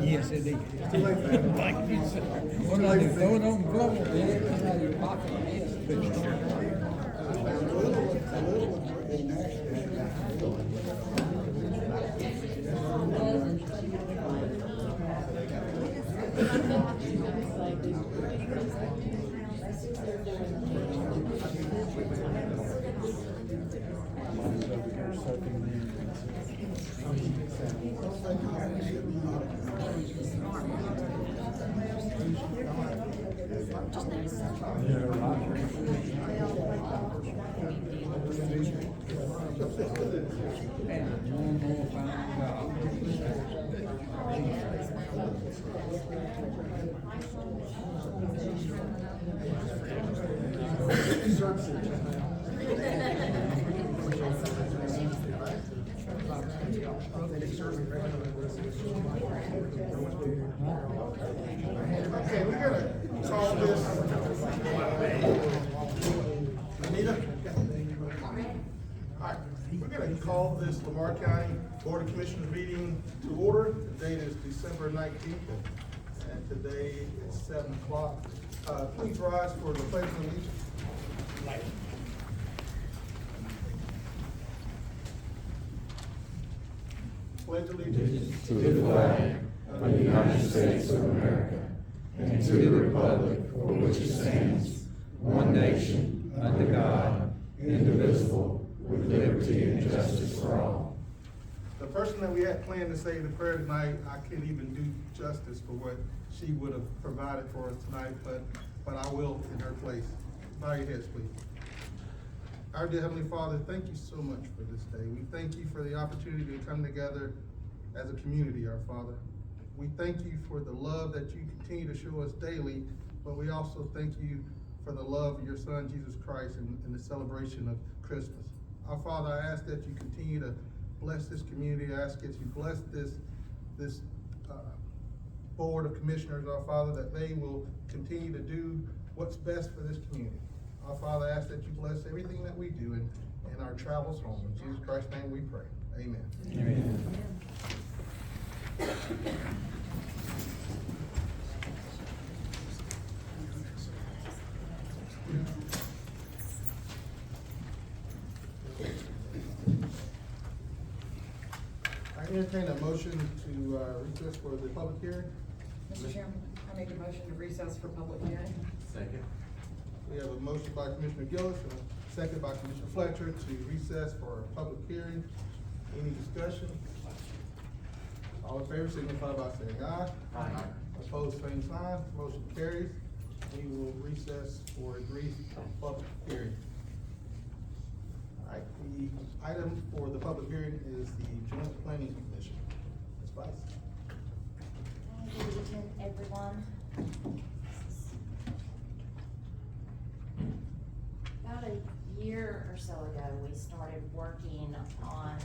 Yes, it is. Like you said. What do I do? Throw it on the floor, then it comes out of your pocket. Okay, we're gonna solve this. Anita? All right, we're gonna call this Lamar County Board of Commissioners meeting to order. The date is December 19th, and today is 7 o'clock. Please rise for the pledge of allegiance. Pledge allegiance to the flag of the United States of America and to the republic for which it stands, one nation, under God, indivisible, with liberty and justice for all. The person that we had planned to say the prayer tonight, I can't even do justice for what she would have provided for us tonight, but I will in her place. Bow your heads, please. Our dear Heavenly Father, thank you so much for this day. We thank you for the opportunity to come together as a community, our Father. We thank you for the love that you continue to show us daily, but we also thank you for the love of your Son, Jesus Christ, and the celebration of Christmas. Our Father, I ask that you continue to bless this community. I ask that you bless this Board of Commissioners, our Father, that they will continue to do what's best for this community. Our Father, I ask that you bless everything that we do in our travels home. In Jesus Christ's name we pray. Amen. Amen. I entertain a motion to recess for the public hearing. Mr. Chairman, I make a motion to recess for public hearing. Second. We have a motion by Commissioner Gillis and a second by Commissioner Fletcher to recess for a public hearing. Any discussion? All in favor signify by saying aye. Aye. Opposed, same sign. Motion carries. We will recess for a brief public hearing. All right, the item for the public hearing is the Joint Planning Commission. Ms. Vice. Good evening, everyone. About a year or so ago, we started working on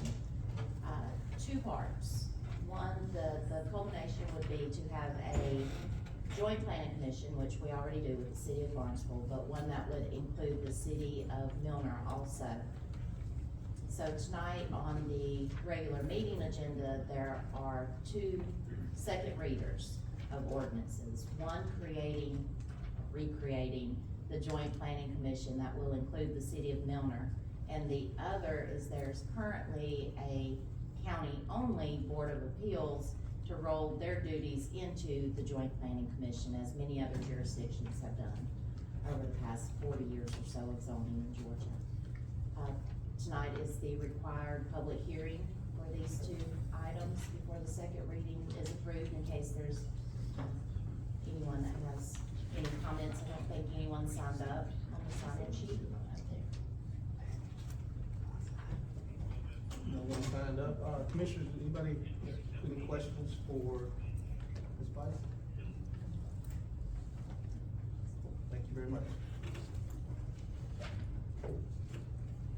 two parts. One, the culmination would be to have a joint planning commission, which we already do with the city of Lawrenceville, but one that would include the city of Milner also. So tonight on the regular meeting agenda, there are two second readers of ordinances. One recreating the joint planning commission that will include the city of Milner. And the other is there's currently a county-only Board of Appeals to roll their duties into the Joint Planning Commission, as many other jurisdictions have done over the past 40 years or so of zoning in Georgia. Tonight is the required public hearing for these two items before the second reading is approved, in case there's anyone that has signed up on the sign-in sheet. No one signed up. Commissioners, anybody any questions for Ms. Bice? Thank you very much.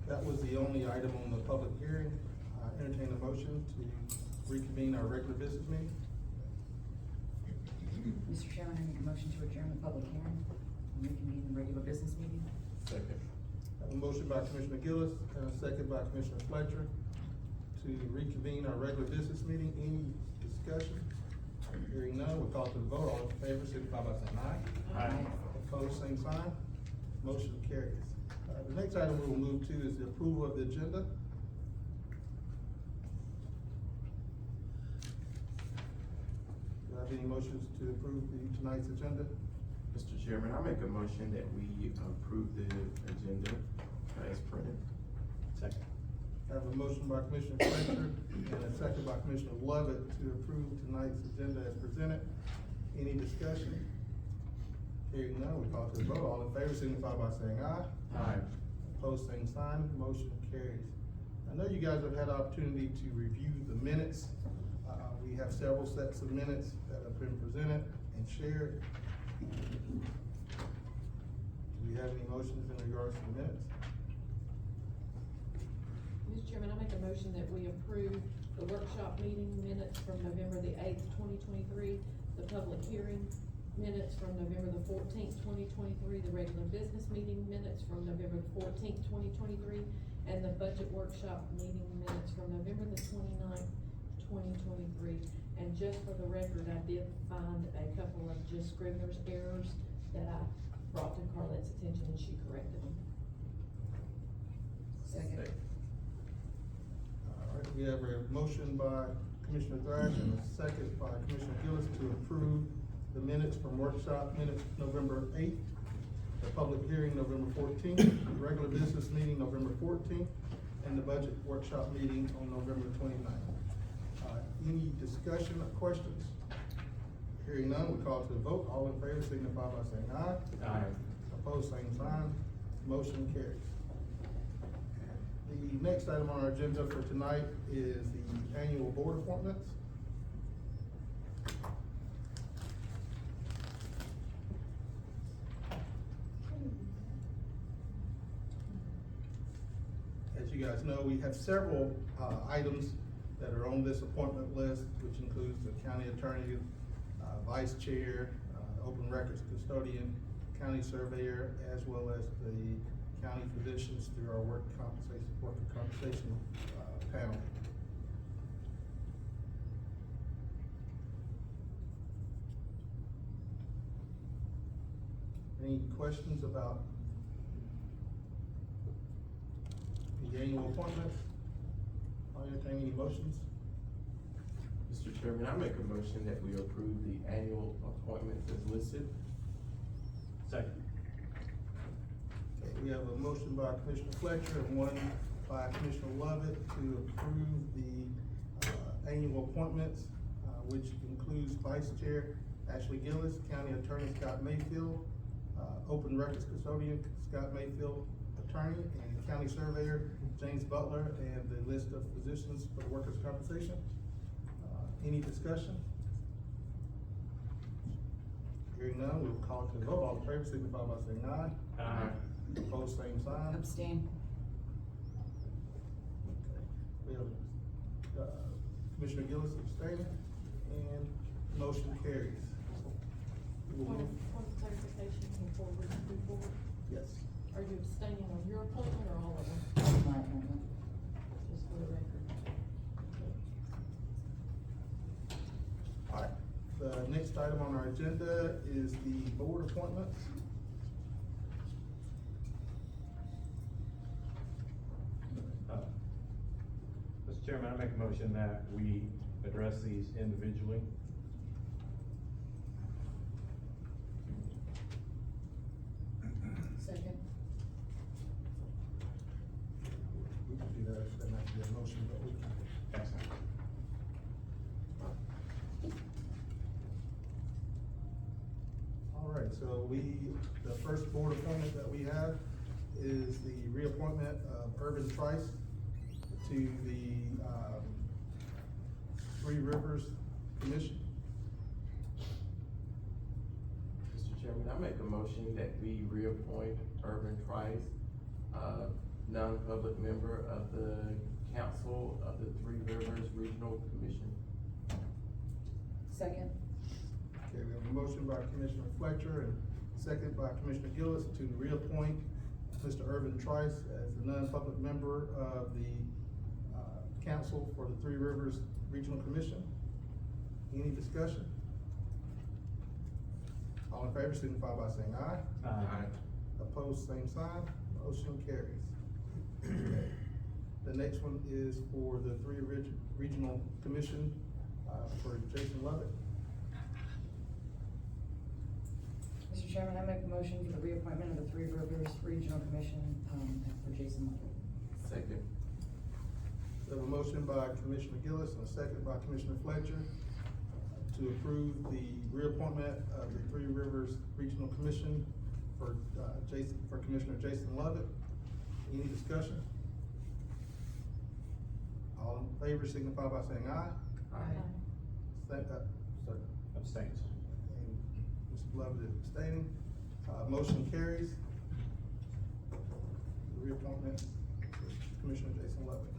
That was the only item on the public hearing. I entertain a motion to reconvene our regular business meeting. Mr. Chairman, I make a motion to adjourn the public hearing and reconvene the regular business meeting. Second. I have a motion by Commissioner Gillis and a second by Commissioner Fletcher to reconvene our regular business meeting. Any discussion? Hearing none, we'll call to the vote. All in favor, signify by saying aye. Aye. Opposed, same sign. Motion carries. The next item we will move to is the approval of the agenda. Do I have any motions to approve tonight's agenda? Mr. Chairman, I make a motion that we approve the agenda as printed. Second. I have a motion by Commissioner Fletcher and a second by Commissioner Lovett to approve tonight's agenda as presented. Any discussion? Hearing none, we call to the vote. All in favor, signify by saying aye. Aye. Opposed, same sign. Motion carries. I know you guys have had opportunity to review the minutes. We have several sets of minutes that have been presented and shared. Do we have any motions in regards to the minutes? Mr. Chairman, I make a motion that we approve the workshop meeting minutes from November the 8th, 2023, the public hearing minutes from November the 14th, 2023, the regular business meeting minutes from November the 14th, 2023, and the budget workshop meeting minutes from November the 29th, 2023. And just for the record, I did find a couple of just Scrivener's errors that I brought to Carlette's attention and she corrected them. Second. All right, we have a motion by Commissioner Thrash and a second by Commissioner Gillis to approve the minutes from workshop minutes November 8th, the public hearing November 14th, the regular business meeting November 14th, and the budget workshop meeting on November 29th. Any discussion or questions? Hearing none, we call to the vote. All in favor signify by saying aye. Aye. Opposed, same sign. Motion carries. The next item on our agenda for tonight is the annual board appointments. As you guys know, we have several items that are on this appointment list, which includes the county attorney, vice chair, open records custodian, county surveyor, as well as the county physicians through our worker compensation panel. Any questions about the annual appointments? I'll entertain any motions. Mr. Chairman, I make a motion that we approve the annual appointments as listed. Second. Okay, we have a motion by Commissioner Fletcher and one by Commissioner Lovett to approve the annual appointments, which includes Vice Chair Ashley Gillis, County Attorney Scott Mayfield, Open Records Custodian Scott Mayfield, Attorney, and County Surveyor James Butler, and the list of physicians for the workers' compensation. Any discussion? Hearing none, we will call it to the vote. All in favor signify by saying aye. Aye. Opposed, same sign. Abstain. Okay. We have, Commissioner Gillis abstaining, and motion carries. We will Point move- of clarification before we move forward, Yes. are you abstaining on your appointment or all of them? My appointment. Just for the record. All right, the next item on our agenda is the board appointments. Mr. Chairman, I make a motion that we address these individually. Second. We can do that, if that might be a motion, but we can. Excellent. All right, Okay, so the first board appointment that we have is the reappointment of Urban Trice to the, Three Rivers Commission. Mr. Chairman, I make a motion that we reappoint Urban Trice, non-public member of the Council of the Three Rivers Regional Commission. Second. Okay, we have a motion by Commissioner Fletcher and second by Commissioner Gillis to reappoint Mr. Urban Trice as the non-public member of the, council for the Three Rivers Regional Commission. Any discussion? All in favor signify by saying aye. Opposed, same sign, motion carries. Okay. The next one is for the Three Regional Commission, for Jason Lovett. Mr. Chairman, I make a motion for the reappointment of the Three Rivers Regional Commission, for Jason Lovett. Second. We have a motion by Commissioner Gillis and a second by Commissioner Fletcher to approve the reappointment of the Three Rivers Regional Commission for, Commissioner Jason Lovett. Any discussion? All in favor signify by saying aye. Sorry. Abstains. And Mr. Lovett is abstaining. Motion carries. The reappointment of Commissioner Jason Lovett.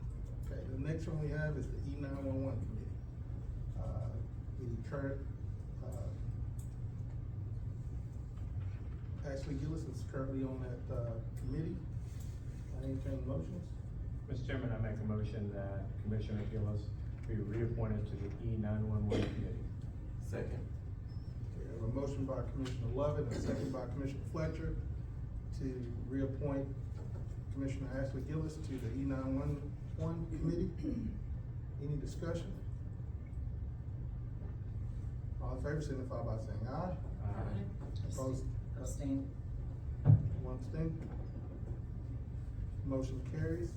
Okay, the next one we have is the E911 committee. The current, Ashley Gillis is currently on that, committee. I entertain motions. Mr. Chairman, I make a motion that Commissioner Gillis be reappointed to the E911 committee. Second. Okay, I have a motion by Commissioner Lovett and a second by Commissioner Fletcher to reappoint Commissioner Ashley Gillis to the E911 committee. Any discussion? All in favor signify by saying aye. Opposed? Abstain. One abstain. Motion carries.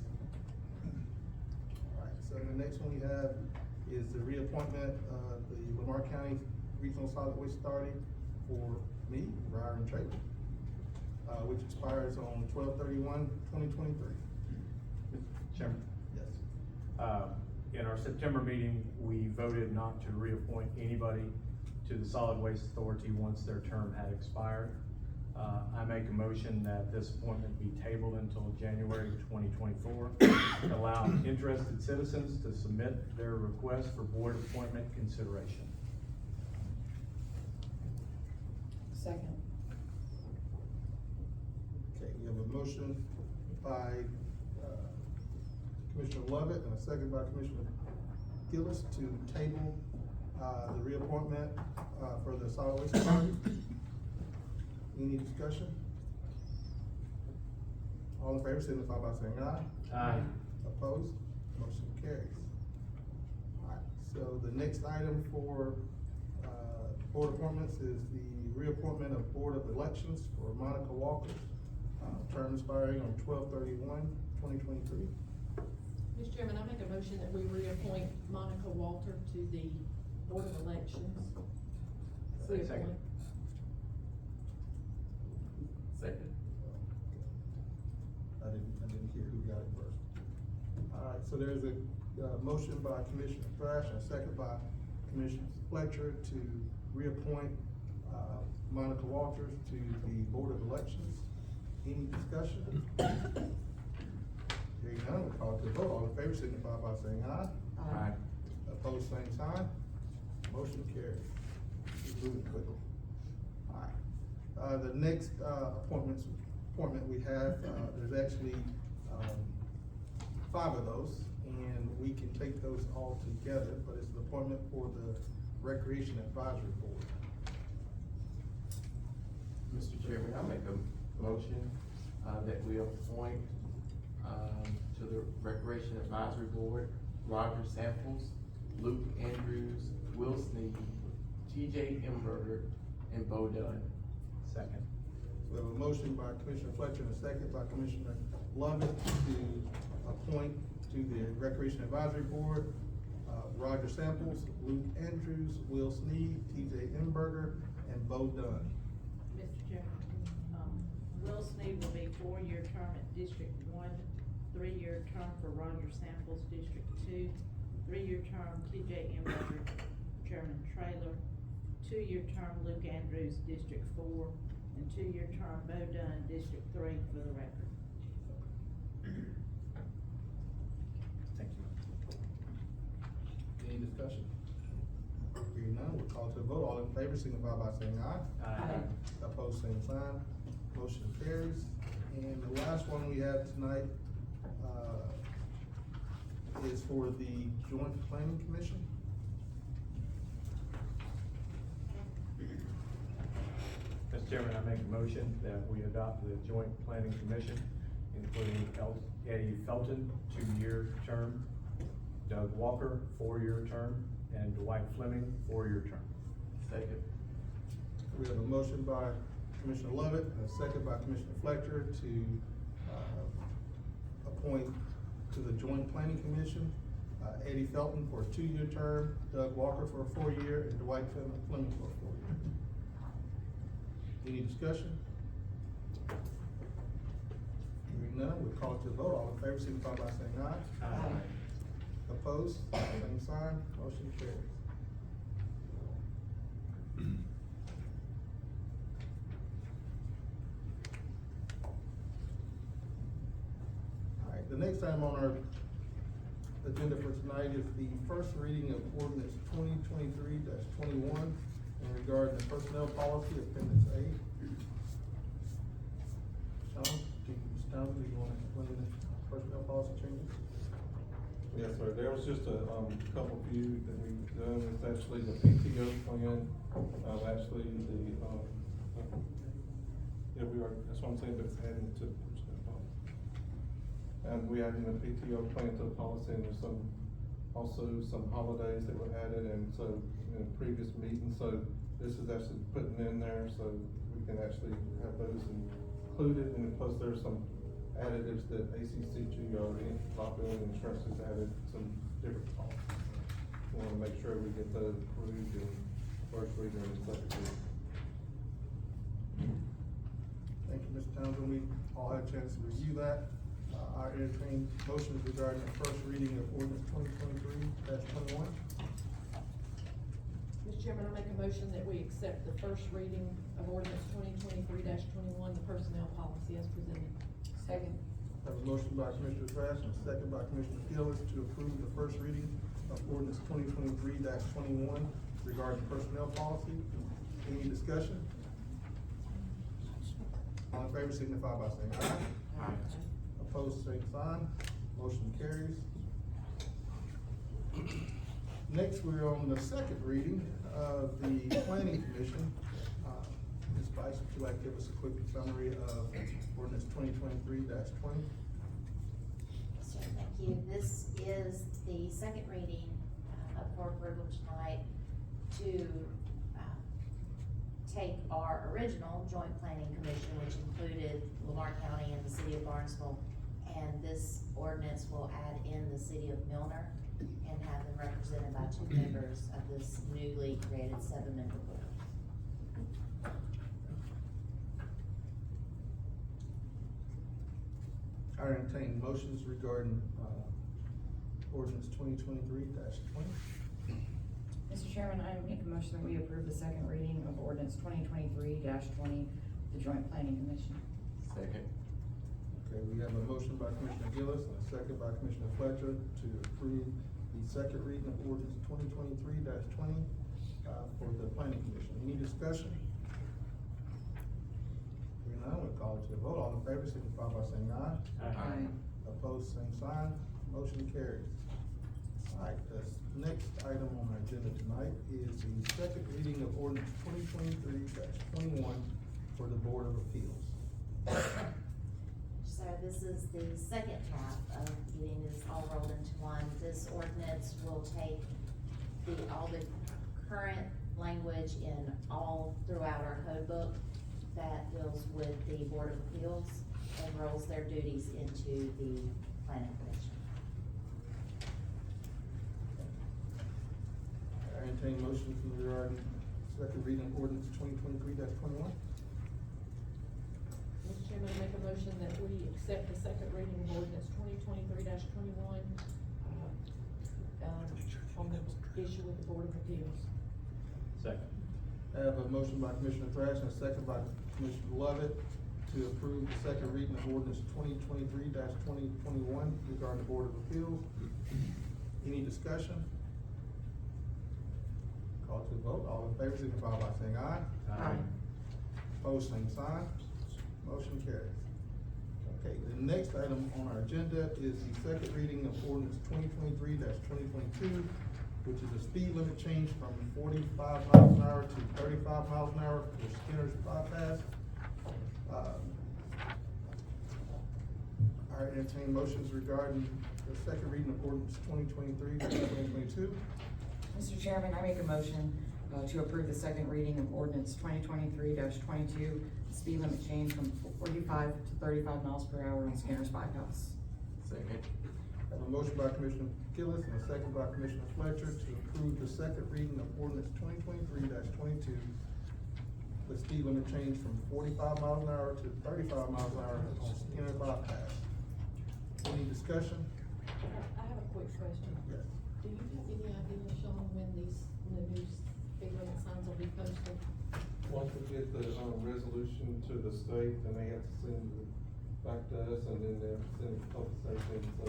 Alright, so the next one we have is the reappointment of the Lamar County Regional Solid Waste Authority for me, Ryan Trader, which expires on 12/31/2023. Mr. Chairman, Yes. in our September meeting, we voted not to reappoint anybody to the Solid Waste Authority once their term had expired. I make a motion that this appointment be tabled until January 2024, to allow interested citizens to submit their request for board appointment consideration. Second. Okay, we have a motion by, Commissioner Lovett and a second by Commissioner Gillis to table, the reappointment, for the Solid Waste Authority. Any discussion? All in favor signify by saying aye. Aye. Opposed? Motion carries. Alright, so the next item for, board appointments is the reappointment of Board of Elections for Monica Walker, term expiring on 12/31/2023. Mr. Chairman, I make a motion that we reappoint Monica Walter to the Board of Elections. Second. Second. I didn't hear who got it first. Alright, so there's a, motion by Commissioner Thrash and a second by Commissioner Fletcher to reappoint, Monica Walters to the Board of Elections. Any discussion? Hearing none, we'll call to a vote. All in favor signify by saying aye. Aye. Opposed, same sign. Motion carries. We're moving quickly. Alright. The next, appointment we have, there's actually, 5 of those, and we can take those all together, but it's an appointment for the Recreation Advisory Board. Mr. Chairman, I make a motion, that we appoint, to the Recreation Advisory Board, Roger Samples, Luke Andrews, Will Sneed, TJ Imberger, and Bo Dunn. Second. We have a motion by Commissioner Fletcher and a second by Commissioner Lovett to appoint to the Recreation Advisory Board, Roger Samples, Luke Andrews, Will Sneed, TJ Imberger, and Bo Dunn. Will Sneed will be 4-year term at District 1, 3-year term for Roger Samples, District 2, 3-year term TJ Emberger, Chairman Trailer, 2-year term Luke Andrews, District 4, and 2-year term Bo Dunn, District 3, for the record. Thank you. Any discussion? Hearing none, we'll call to a vote. All in favor signify by saying aye. Aye. Opposed, same sign. Motion carries. And the last one we have tonight, is for the Joint Planning Commission. Mr. Chairman, I make a motion that we adopt the Joint Planning Commission, including Eddie Felton, 2-year term, Doug Walker, 4-year term, and Dwight Fleming, 4-year term. Second. We have a motion by Commissioner Lovett and a second by Commissioner Fletcher to, appoint to the Joint Planning Commission, Eddie Felton for a 2-year term, Doug Walker for a 4-year, and Dwight Fleming for a 4-year. Any discussion? Hearing none, we'll call it to a vote. All in favor signify by saying aye. Aye. Opposed, same sign, motion carries. All right, the next item on our agenda for tonight is the first reading of ordinance 2023-21 in regard to personnel policy, appendix A. Sean, do you want to explain the personnel policy changes? Yes, sir, there was just a, couple few that we've done, it's actually the PTO plan, actually the, yeah, we are, that's what I'm saying, but it's adding to the personnel policy. And we added the PTO plan to the policy, and there's also some holidays that were added, and so, in a previous meeting, so this is actually putting in there, so we can actually have those included, and plus there's some additives that ACCG already, liability insurance has added some different policies. We wanna make sure we get those approved in first reading and second reading. Thank you, Mr. Townsend. We all had a chance to review that. I entertain motions regarding the first reading of ordinance 2023-21. Mr. Chairman, I make a motion that we accept the first reading of ordinance 2023-21, the personnel policy as presented. Second. I have a motion by Commissioner Trask and a second by Commissioner Gillis to approve the first reading of ordinance 2023-21 regarding personnel policy. Any discussion? All in favor signify by saying aye. Aye. Opposed, same sign. Motion carries. Next, we're on the second reading of the Planning Commission. Ms. Bice, would you like to give us a quick summary of ordinance 2023-20? Yes, sir, thank you. This is the second reading for approval tonight to take our original joint planning commission, which included Lamar County and the city of Barnesville, and this ordinance will add in the city of Milner and have them represented by 2 members of this newly created 7-member board. I entertain motions regarding, ordinance 2023-20. Mr. Chairman, I make a motion that we approve the second reading of ordinance 2023-20, the Joint Planning Commission. Second. Okay, we have a motion by Commissioner Gillis and a second by Commissioner Fletcher to approve the second reading of ordinance 2023-20, for the Planning Commission. Any discussion? Hearing none, we'll call it to a vote. All in favor signify by saying aye. Aye. Opposed, same sign. Motion carries. All right, the next item on our agenda tonight is the second reading of ordinance 2023-21 for the Board of Appeals. So this is the second half of getting this all rolled into one. This ordinance will take all the current language in all throughout our code book that deals with the Board of Appeals and rolls their duties into the Planning Commission. I entertain motion from regarding second reading of ordinance 2023-21. Mr. Chairman, accept the second reading of ordinance 2023-21, on the issue with the Board of Appeals. Second. I have a motion by Commissioner Thrash and a second by Commissioner Lovett to approve the second reading of ordinance 2023-2021 regarding the Board of Appeals. Any discussion? Call to vote. All in favor, signify by saying aye. Aye. Opposed, same sign. Motion carries. Okay, the next item on our agenda is the second reading of ordinance 2023-2022, which is a speed limit change from 45 miles an hour to 35 miles an hour for Skinner's bypass. I entertain motions regarding the second reading of ordinance 2023-2022. Mr. Chairman, I make a motion to approve the second reading of ordinance 2023-22, speed limit change from 45 to 35 miles per hour on Skinner's bypass. Second. I have a motion by Commissioner Gillis and a second by Commissioner Fletcher to approve the second reading of ordinance 2023-22, the speed limit change from 45 miles an hour to 35 miles an hour on Skinner bypass. Any discussion? I have a quick question. Yes. Do you have any idea, Sean, when the new speed limit signs will be posted? Once we get the, resolution to the state, then they have to send it back to us, and then they'll send it to public safety, so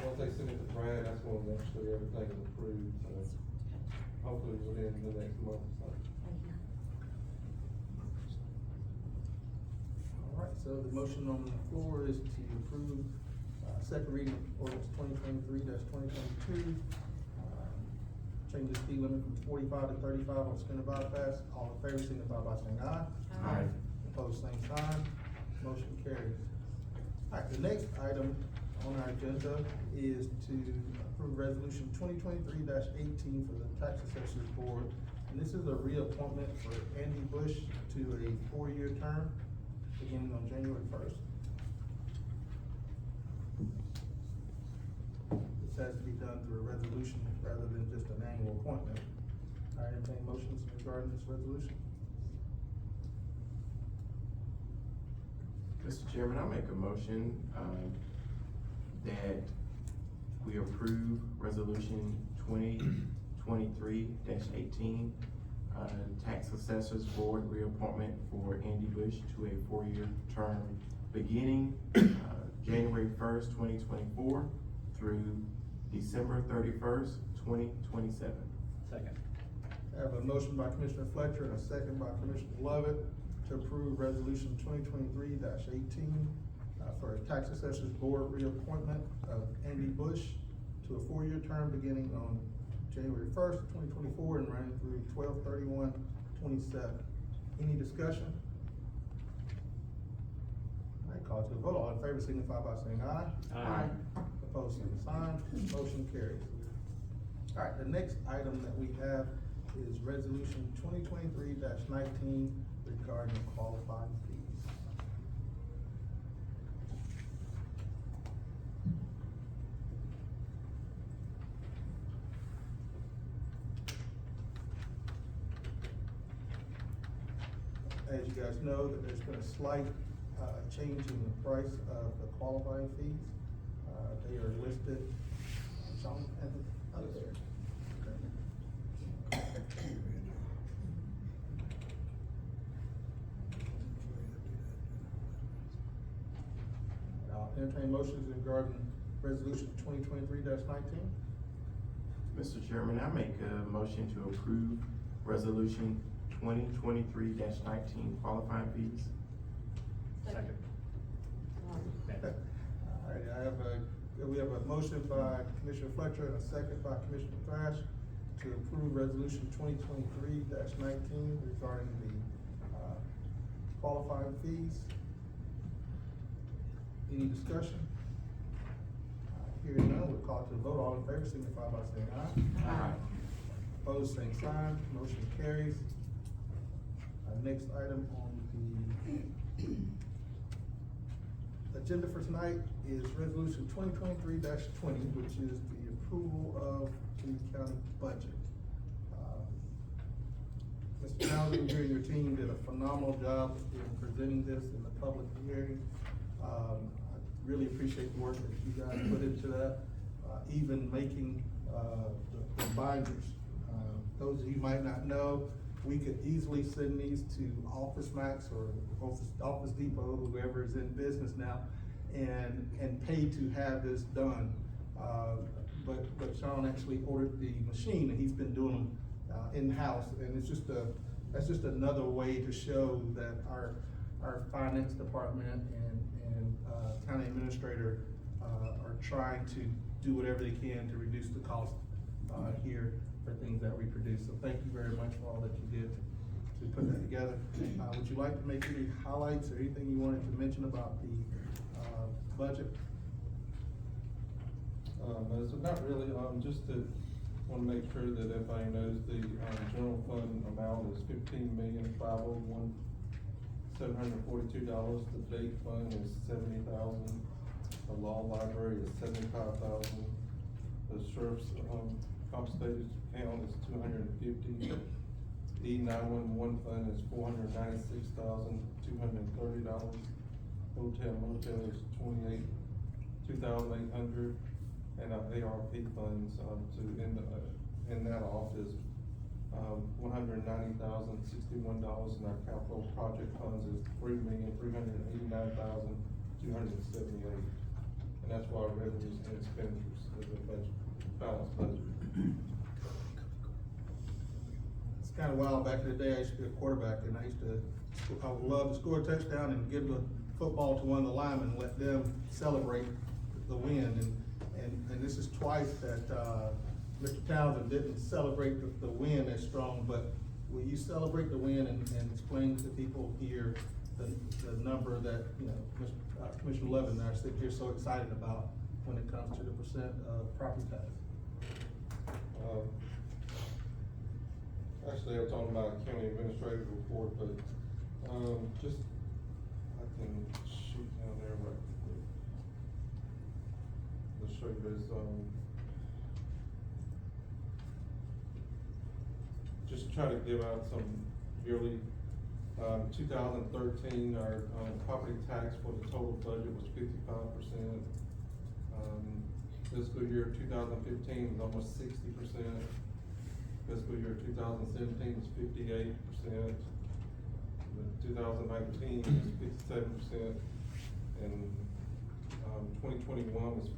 once they send it to Brad, that's when actually everything is approved, so hopefully within the next month or so. Thank you. All right, so the motion on the floor is to approve, second reading of ordinance 2023-2022. Change the speed limit from 45 to 35 on Skinner bypass. All in favor, signify by saying aye. Aye. Opposed, same sign. Motion carries. All right, the next item on our agenda is to approve resolution 2023-18 for the Tax Assessors Board. And this is a reappointment for Andy Bush to a 4-year term beginning on January 1st. This has to be done through a resolution rather than just an annual appointment. I entertain motions regarding this resolution. Mr. Chairman, I make a motion, that we approve resolution 2023-18, Tax Assessors Board reappointment for Andy Bush to a 4-year term beginning, January 1st, 2024 through December 31st, 2027. Second. I have a motion by Commissioner Fletcher and a second by Commissioner Lovett to approve resolution 2023-18 for a Tax Assessors Board reappointment of Andy Bush to a 4-year term beginning on January 1st, 2024 and running through 12/31/27. Any discussion? All right, call to the vote. All in favor signify by saying aye. Aye. Opposed, same sign. Motion carries. All right, the next item that we have is resolution 2023-19 regarding qualifying fees. As you guys know, that there's been a slight change in the price of the qualifying fees. They are listed, Sean, up there. I'll entertain motions regarding resolution 2023-19. Mr. Chairman, I make a motion to approve resolution 2023-19 qualifying fees. Second. All right, we have a motion by Commissioner Fletcher and a second by Commissioner Thrash to approve resolution 2023-19 regarding the qualifying fees. Any discussion? Hearing none, we'll call to the vote. All in favor signify by saying aye. Aye. Opposed, same sign. Motion carries. Next item on the agenda for tonight is resolution 2023-20, which is the approval of the county budget. Mr. Townsend, you and your team did a phenomenal job in presenting this in the public hearing. I really appreciate the work that you guys put into that, even making, the binders. Those of you might not know, we could easily send these to Office Max or Office Depot, whoever is in business now, and pay to have this done. But Sean actually ordered the machine, and he's been doing them, in-house, and it's just that's just another way to show that our finance department and county administrator, are trying to do whatever they can to reduce the cost, here for things that we produce. So thank you very much for all that you did to put that together. Would you like to make any highlights or anything you wanted to mention about the, budget? So not really, just to, wanna make sure that everybody knows the, general fund amount is $15,501,742. The date fund is $70,000. The law library is $75,000. The sheriff's, compensated account is $250. E911 fund is $496,230. Hotel motel is $2,800. And our ARP funds, in that office, $190,061, and our capital project funds is $3,389,278. And that's why our revenues and expenditures is a budget, balanced budget. It's kind of wild. Back in the day, I used to be a quarterback, and I would love to score a touchdown and give the football to one of the linemen and let them celebrate the win. And this is twice that, Mr. Townsend didn't celebrate the win as strong, but will you celebrate the win and explain to people here the number that, you know, Commissioner Levin and I sit here so excited about when it comes to the percent of property tax? Actually, I'm talking about county administrative report, but, just, I can shoot down there right quick. Let's show you this, just try to give out some yearly, 2013, our, property tax for the total budget was 55%. Fiscal year 2015 was almost 60%. Fiscal year 2017 was 58%. 2019 was 57%. And, 2021 was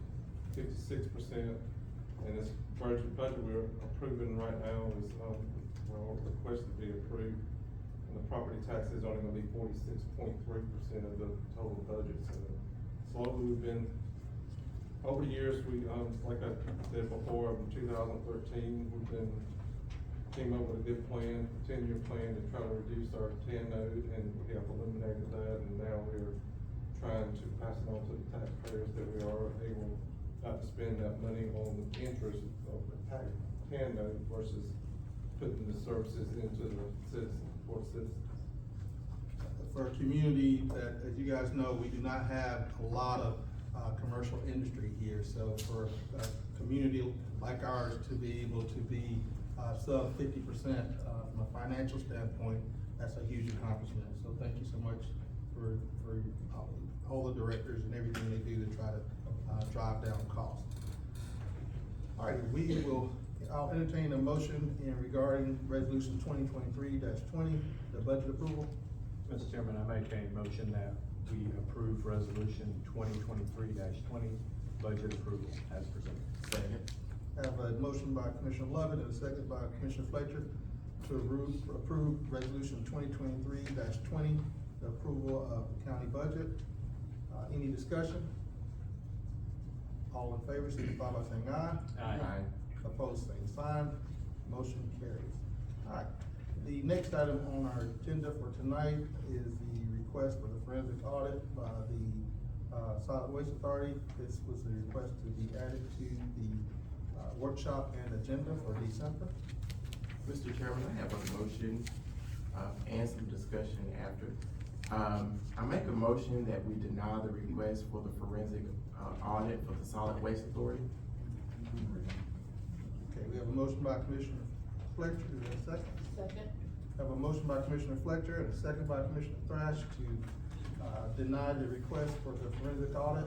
56%. And this budget we're approving right now is, requested to be approved. And the property tax is only gonna be 46.3% of the total budget. So slowly we've been, over the years, we, like I said before, in 2013, came up with a good plan, 10-year plan to try to reduce our TAN note, and we have eliminated that, and now we're trying to pass it on to the taxpayers that we are able not to spend that money on the interest of the TAN note versus putting the services into the citizens, for citizens. For a community that, as you guys know, we do not have a lot of commercial industry here. So for a community like ours to be able to be sub 50% from a financial standpoint, that's a huge accomplishment. So thank you so much for all the directors and everything they do to try to drive down costs. All right, I'll entertain a motion in regarding resolution 2023-20, the budget approval. Mr. Chairman, I make a motion that we approve resolution 2023-20, budget approval as presented. Second. I have a motion by Commissioner Lovett and a second by Commissioner Fletcher to approve resolution 2023-20, the approval of the county budget. Any discussion? All in favor, signify by saying aye. Aye. Opposed, same sign. Motion carries. All right. The next item on our agenda for tonight is the request for the forensic audit by the Solid Waste Authority. This was a request to be added to the workshop and agenda for December. Mr. Chairman, I have a motion, and some discussion after. I make a motion that we deny the request for the forensic, audit for the Solid Waste Authority. Okay, we have a motion by Commissioner Fletcher. Is there a second? Second. Have a motion by Commissioner Fletcher and a second by Commissioner Thrash to denied the request for the forensic audit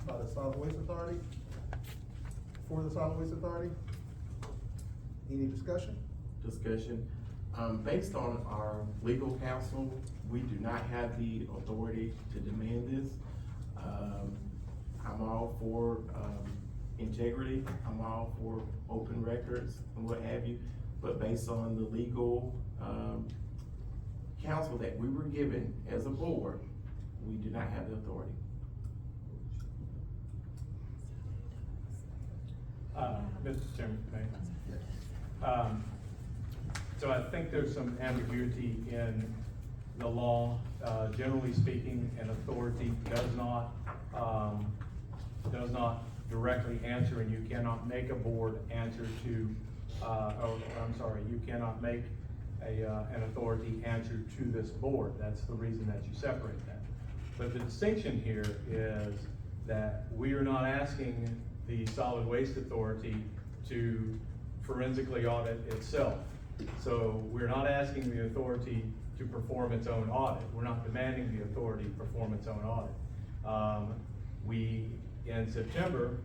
by the Solid Waste Authority, for the Solid Waste Authority. Any discussion? Discussion. Based on our legal counsel, we do not have the authority to demand this. I'm all for, integrity, I'm all for open records and what have you, but based on the legal, counsel that we were given as a board, we do not have the authority. Mr. Chairman, may I? So I think there's some ambiguity in the law. Generally speaking, an authority does not directly answer, and you cannot make a board answer to, you cannot make an authority answer to this board. That's the reason that you separate that. But the distinction here is that we are not asking the Solid Waste Authority to forensically audit itself. So we're not asking the authority to perform its own audit. We're not demanding the authority perform its own audit. We, in September,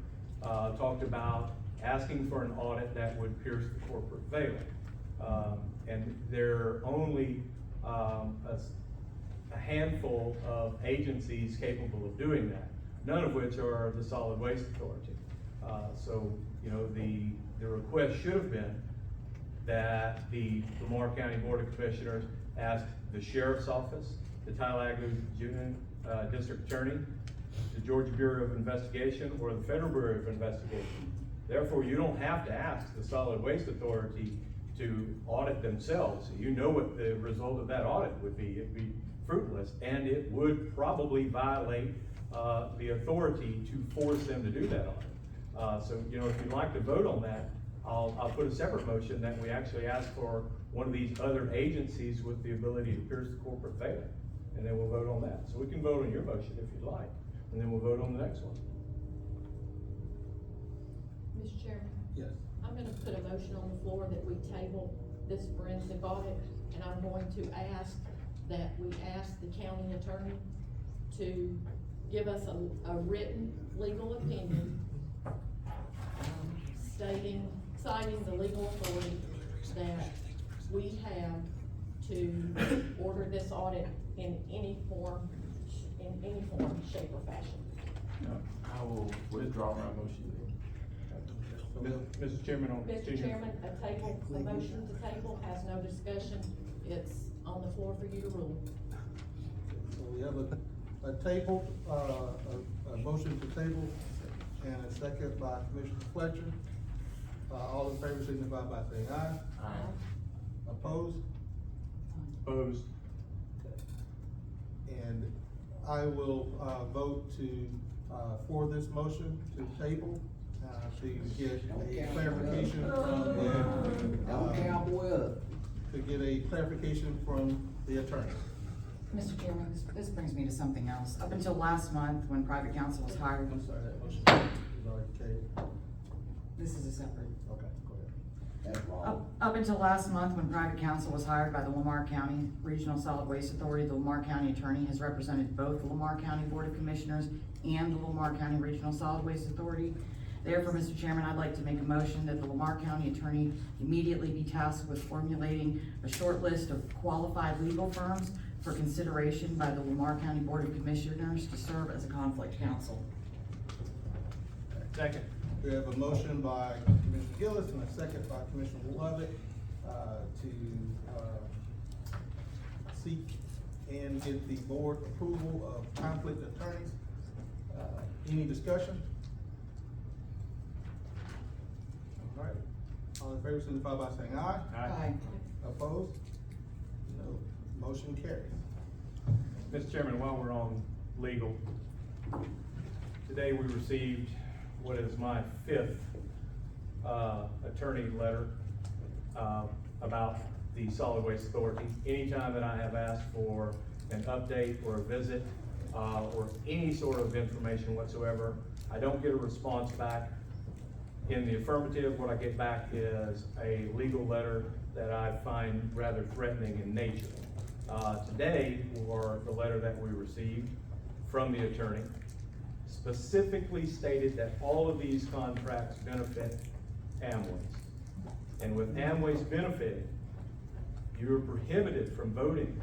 talked about asking for an audit that would pierce the corporate veil. And there are only a handful of agencies capable of doing that, none of which are the Solid Waste Authority. So, you know, the request should have been that the Lamar County Board of Commissioners ask the Sheriff's Office, the Talladega Union District Attorney, the Georgia Bureau of Investigation, or the Federal Bureau of Investigation. Therefore, you don't have to ask the Solid Waste Authority to audit themselves. You know what the result of that audit would be. It'd be fruitless, and it would probably violate the authority to force them to do that audit. So, you know, if you'd like to vote on that, I'll put a separate motion that we actually ask for one of these other agencies with the ability to pierce the corporate veil, and then we'll vote on that. So we can vote on your motion if you'd like, and then we'll vote on the next one. Mr. Chairman? Yes. I'm gonna put a motion on the floor that we table this forensic audit, and I'm going to ask that we ask the county attorney to give us a written legal opinion, citing the legal authority that we have to order this audit in any form, shape, or fashion. I will withdraw my motion. Mr. Chairman, on Mr. Chairman, a motion to table has no discussion. It's on the floor for you to rule. So we have a table, a motion to table, and a second by Commissioner Fletcher. All in favor signify by saying aye. Aye. Opposed? Opposed. And I will, vote to, for this motion to table, to get a clarification from to get a clarification from the attorney. Mr. Chairman, this brings me to something else. Up until last month, when private counsel was hired, I'm sorry, that motion is already tabled. this is a separate. Okay, go ahead. Up until last month, when private counsel was hired by the Lamar County Regional Solid Waste Authority, the Lamar County Attorney has represented both the Lamar County Board of Commissioners and the Lamar County Regional Solid Waste Authority. Therefore, Mr. Chairman, I'd like to make a motion that the Lamar County Attorney immediately be tasked with formulating a short list of qualified legal firms for consideration by the Lamar County Board of Commissioners to serve as a conflict counsel. Second. We have a motion by Commissioner Gillis and a second by Commissioner Lovett, to, seek and get the board approval of conflict attorneys. Any discussion? All right, all in favor signify by saying aye. Aye. Opposed? No, motion carries. Mr. Chairman, while we're on legal, today we received what is my fifth attorney letter about the Solid Waste Authority. Anytime that I have asked for an update or a visit or any sort of information whatsoever, I don't get a response back. In the affirmative, what I get back is a legal letter that I find rather threatening in nature. today were the letter that we received from the attorney, specifically stated that all of these contracts benefit Amways. And with Amways benefiting, you are prohibited from voting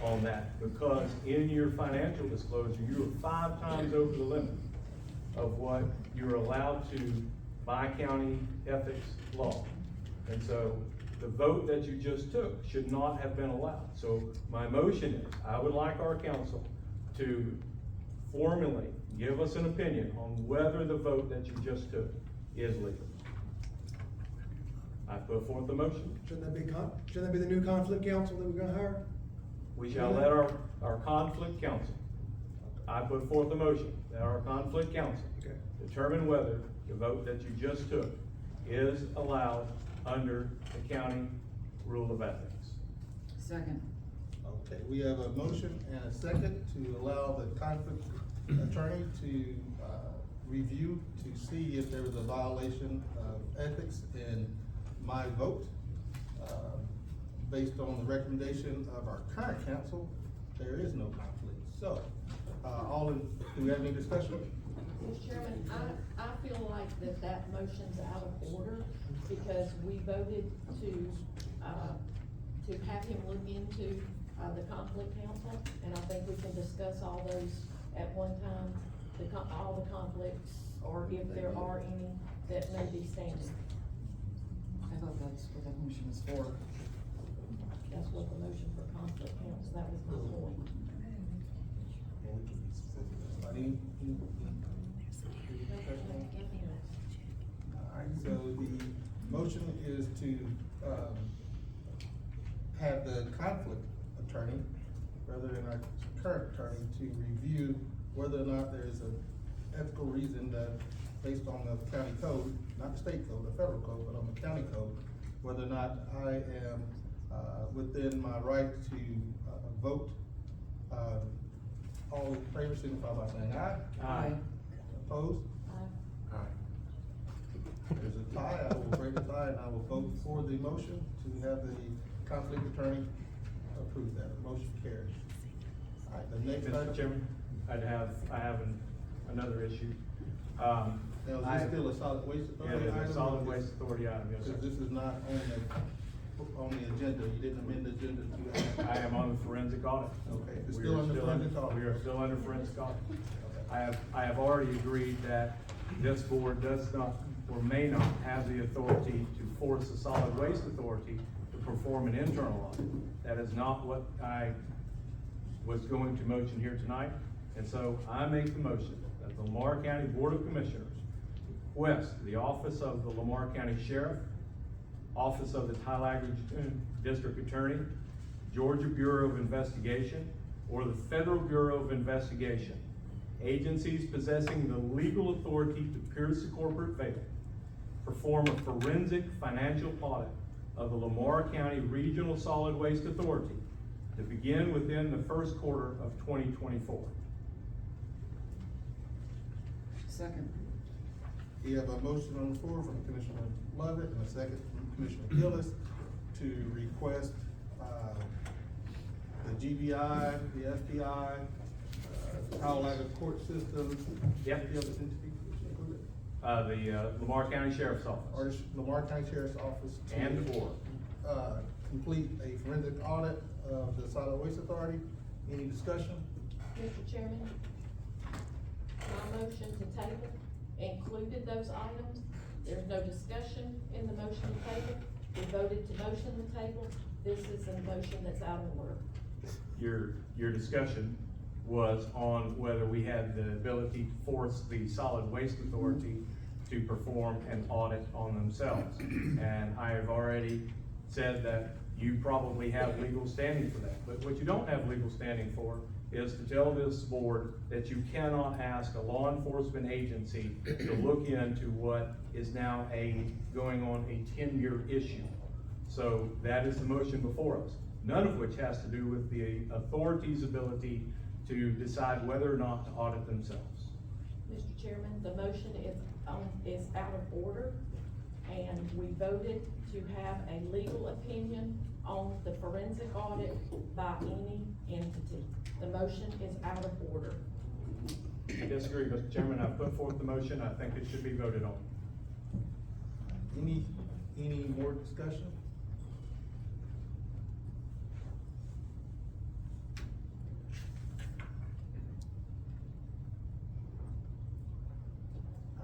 on that because in your financial disclosure, you are 5 times over the limit of what you're allowed to by county ethics law. And so the vote that you just took should not have been allowed. So my motion is, I would like our council to formally give us an opinion on whether the vote that you just took is legal. I put forth the motion. Shouldn't that be the new conflict counsel that we're gonna hire? We shall let our conflict counsel, I put forth the motion that our conflict counsel Okay. determine whether the vote that you just took is allowed under the county rule of ethics. Second. Okay, we have a motion and a second to allow the conflict attorney to, review to see if there was a violation of ethics in my vote. Based on the recommendation of our current counsel, there is no conflict. So, do we have any discussion? Mr. Chairman, I feel like that motion's out of order because we voted to have him look into, the conflict counsel, and I think we can discuss all those at one time, all the conflicts, or if there are any that may be standing. I thought that's what that motion was for. That's what the motion for conflict counsel, that was my point. Alright, so the motion is to, have the conflict attorney, rather than our current attorney, to review whether or not there is an ethical reason that, based on the county code, not the state code, the federal code, but on the county code, whether or not I am, within my right to, vote. All in favor, signify by saying aye. Aye. Opposed? Aye. There's a tie, I will break a tie, and I will vote for the motion to have the conflict attorney approve that. The motion carries. All right, the next Mr. item. Chairman, I have another issue. Now, is this still a solid waste Yeah, authority item? it's a solid waste authority item, yes, sir. Because this is not on the agenda, you didn't amend the agenda to add. I am on the forensic audit. Okay, it's We still are under forensic audit. We are still under forensic audit. Okay. I have already agreed that this board does not, or may not, have the authority to force the solid waste authority to perform an internal audit. That is not what I was going to motion here tonight, and so I make the motion that the Lamar County Board of Commissioners request the Office of the Lamar County Sheriff, Office of the Tillagridge District Attorney, Georgia Bureau of Investigation, or the Federal Bureau of Investigation, agencies possessing the legal authority to pierce the corporate veil, perform a forensic financial audit of the Lamar County Regional Solid Waste Authority to begin within the first quarter of 2024. Second. You have a motion on the floor from Commissioner Lovett and a second from Commissioner Gillis to request, the GBI, the FBI, Colorado court systems. Yep. The other entity included? The Lamar County Sheriff's Or Office Lamar County Sheriff's Office. to, and/or complete a forensic audit of the solid waste authority. Any discussion? Mr. Chairman, my motion to table included those items. There's no discussion in the motion to table. We voted to motion the table. This is a motion that's out of order. your discussion was on whether we had the ability to force the solid waste authority to perform an audit on themselves. And I have already said that you probably have legal standing for that. But what you don't have legal standing for is to tell this board that you cannot ask a law enforcement agency to look into what is now going on a 10-year issue. So that is the motion before us, none of which has to do with the authority's ability to decide whether or not to audit themselves. Mr. Chairman, the motion is out of order. and we voted to have a legal opinion on the forensic audit by any entity. The motion is out of order. I disagree, Mr. Chairman. I put forth the motion. I think it should be voted on. Any more discussion?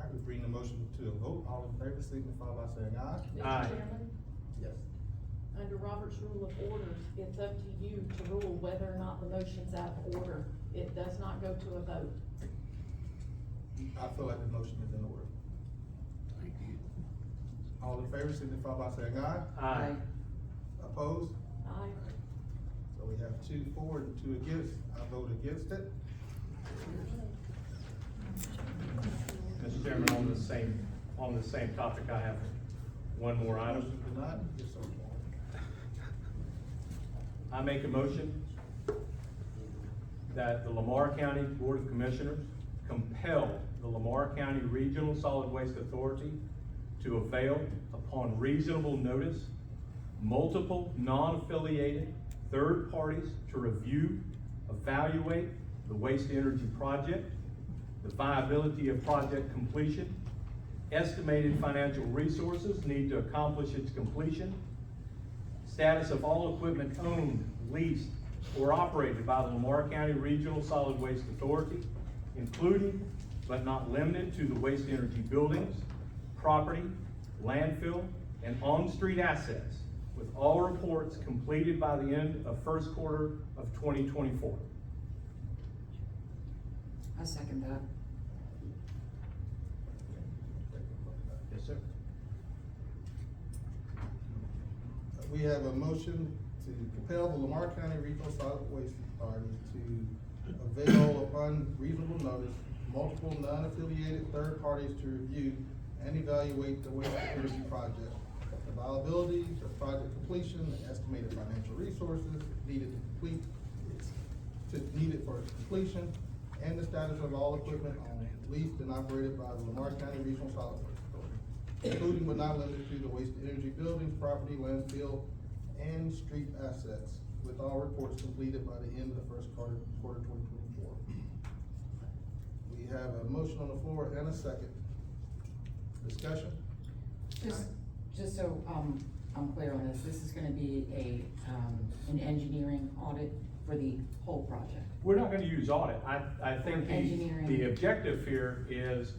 I would bring the motion to a vote. All in favor signify by saying aye. Aye. Mr. Chairman, Yes. under Robert's Rule of Orders, it's up to you to rule whether or not the motion's out of order. It does not go to a vote. I feel like the motion is in order. All in favor signify by saying aye. Aye. Opposed? Aye. So we have 2 for and 2 against. I vote against it. Mr. Chairman, on the same topic, I have one more item. Motion denied. Yes, sir. I make a motion that the Lamar County Board of Commissioners compel the Lamar County Regional Solid Waste Authority to avail, upon reasonable notice, multiple non-affiliated third parties to review, evaluate the waste energy project, the viability of project completion, estimated financial resources needed to accomplish its completion, status of all equipment owned, leased, or operated by the Lamar County Regional Solid Waste Authority, including but not limited to the waste energy buildings, property, landfill, and on-street assets, with all reports completed by the end of first quarter of 2024. I second that. Yes, sir. We have a motion to compel the Lamar County Regional Solid Waste Authority to avail upon reasonable notice multiple non-affiliated third parties to review and evaluate the waste energy project, the viability, the project completion, the estimated financial resources needed for its completion, and the status of all equipment owned, leased, and operated by the Lamar County Regional Solid Waste Authority, including but not limited to the waste energy buildings, property, landfill, and street assets, with all reports completed by the end of the first quarter 2024. We have a motion on the floor and a second. Discussion? Just so, I'm clear on this is gonna be an engineering audit for the whole project. We're not gonna use audit. I think Engineering. the objective here is,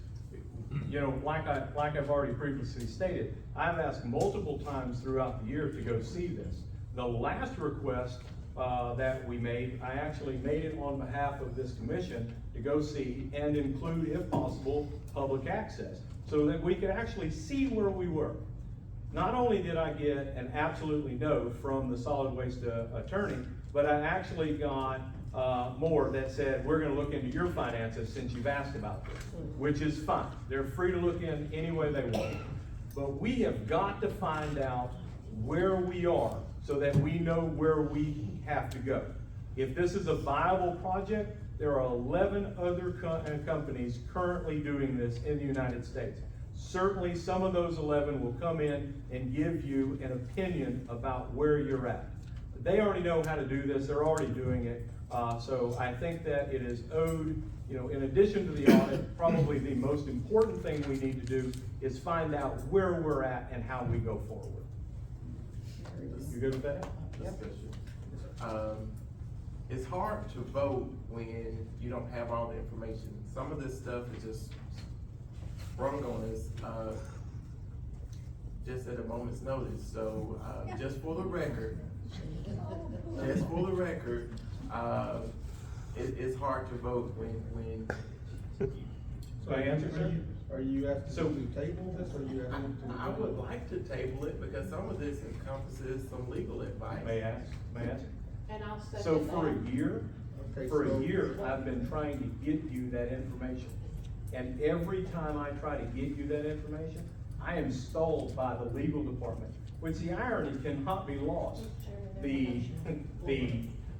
you know, like I've already previously stated, I've asked multiple times throughout the year to go see this. The last request that we made, I actually made it on behalf of this commission to go see and include, if possible, public access, so that we could actually see where we were. Not only did I get an absolutely no from the solid waste attorney, but I actually got more that said, we're gonna look into your finances since you've asked about this, which is fine. They're free to look in any way they want. But we have got to find out where we are so that we know where we have to go. If this is a viable project, there are 11 other companies currently doing this in the United States. Certainly some of those 11 will come in and give you an opinion about where you're at. They already know how to do this, they're already doing it. So I think that it is owed, you know, in addition to the audit, probably the most important thing we need to do is find out where we're at and how we go forward. You good with that? Discussion. It's hard to vote when you don't have all the information. Some of this stuff is just sprung on us, just at a moment's notice. So, just for the record, it's hard to vote when. So I answer, sir? Are you asking to table this, or are you asking to? I would like to table it because some of this encompasses some legal advice. May I ask? And I'll second that. So for a year, Okay, I've been trying to get you that information. And every time I try to get you that information, I am stalled by the legal department, which the irony cannot be lost. The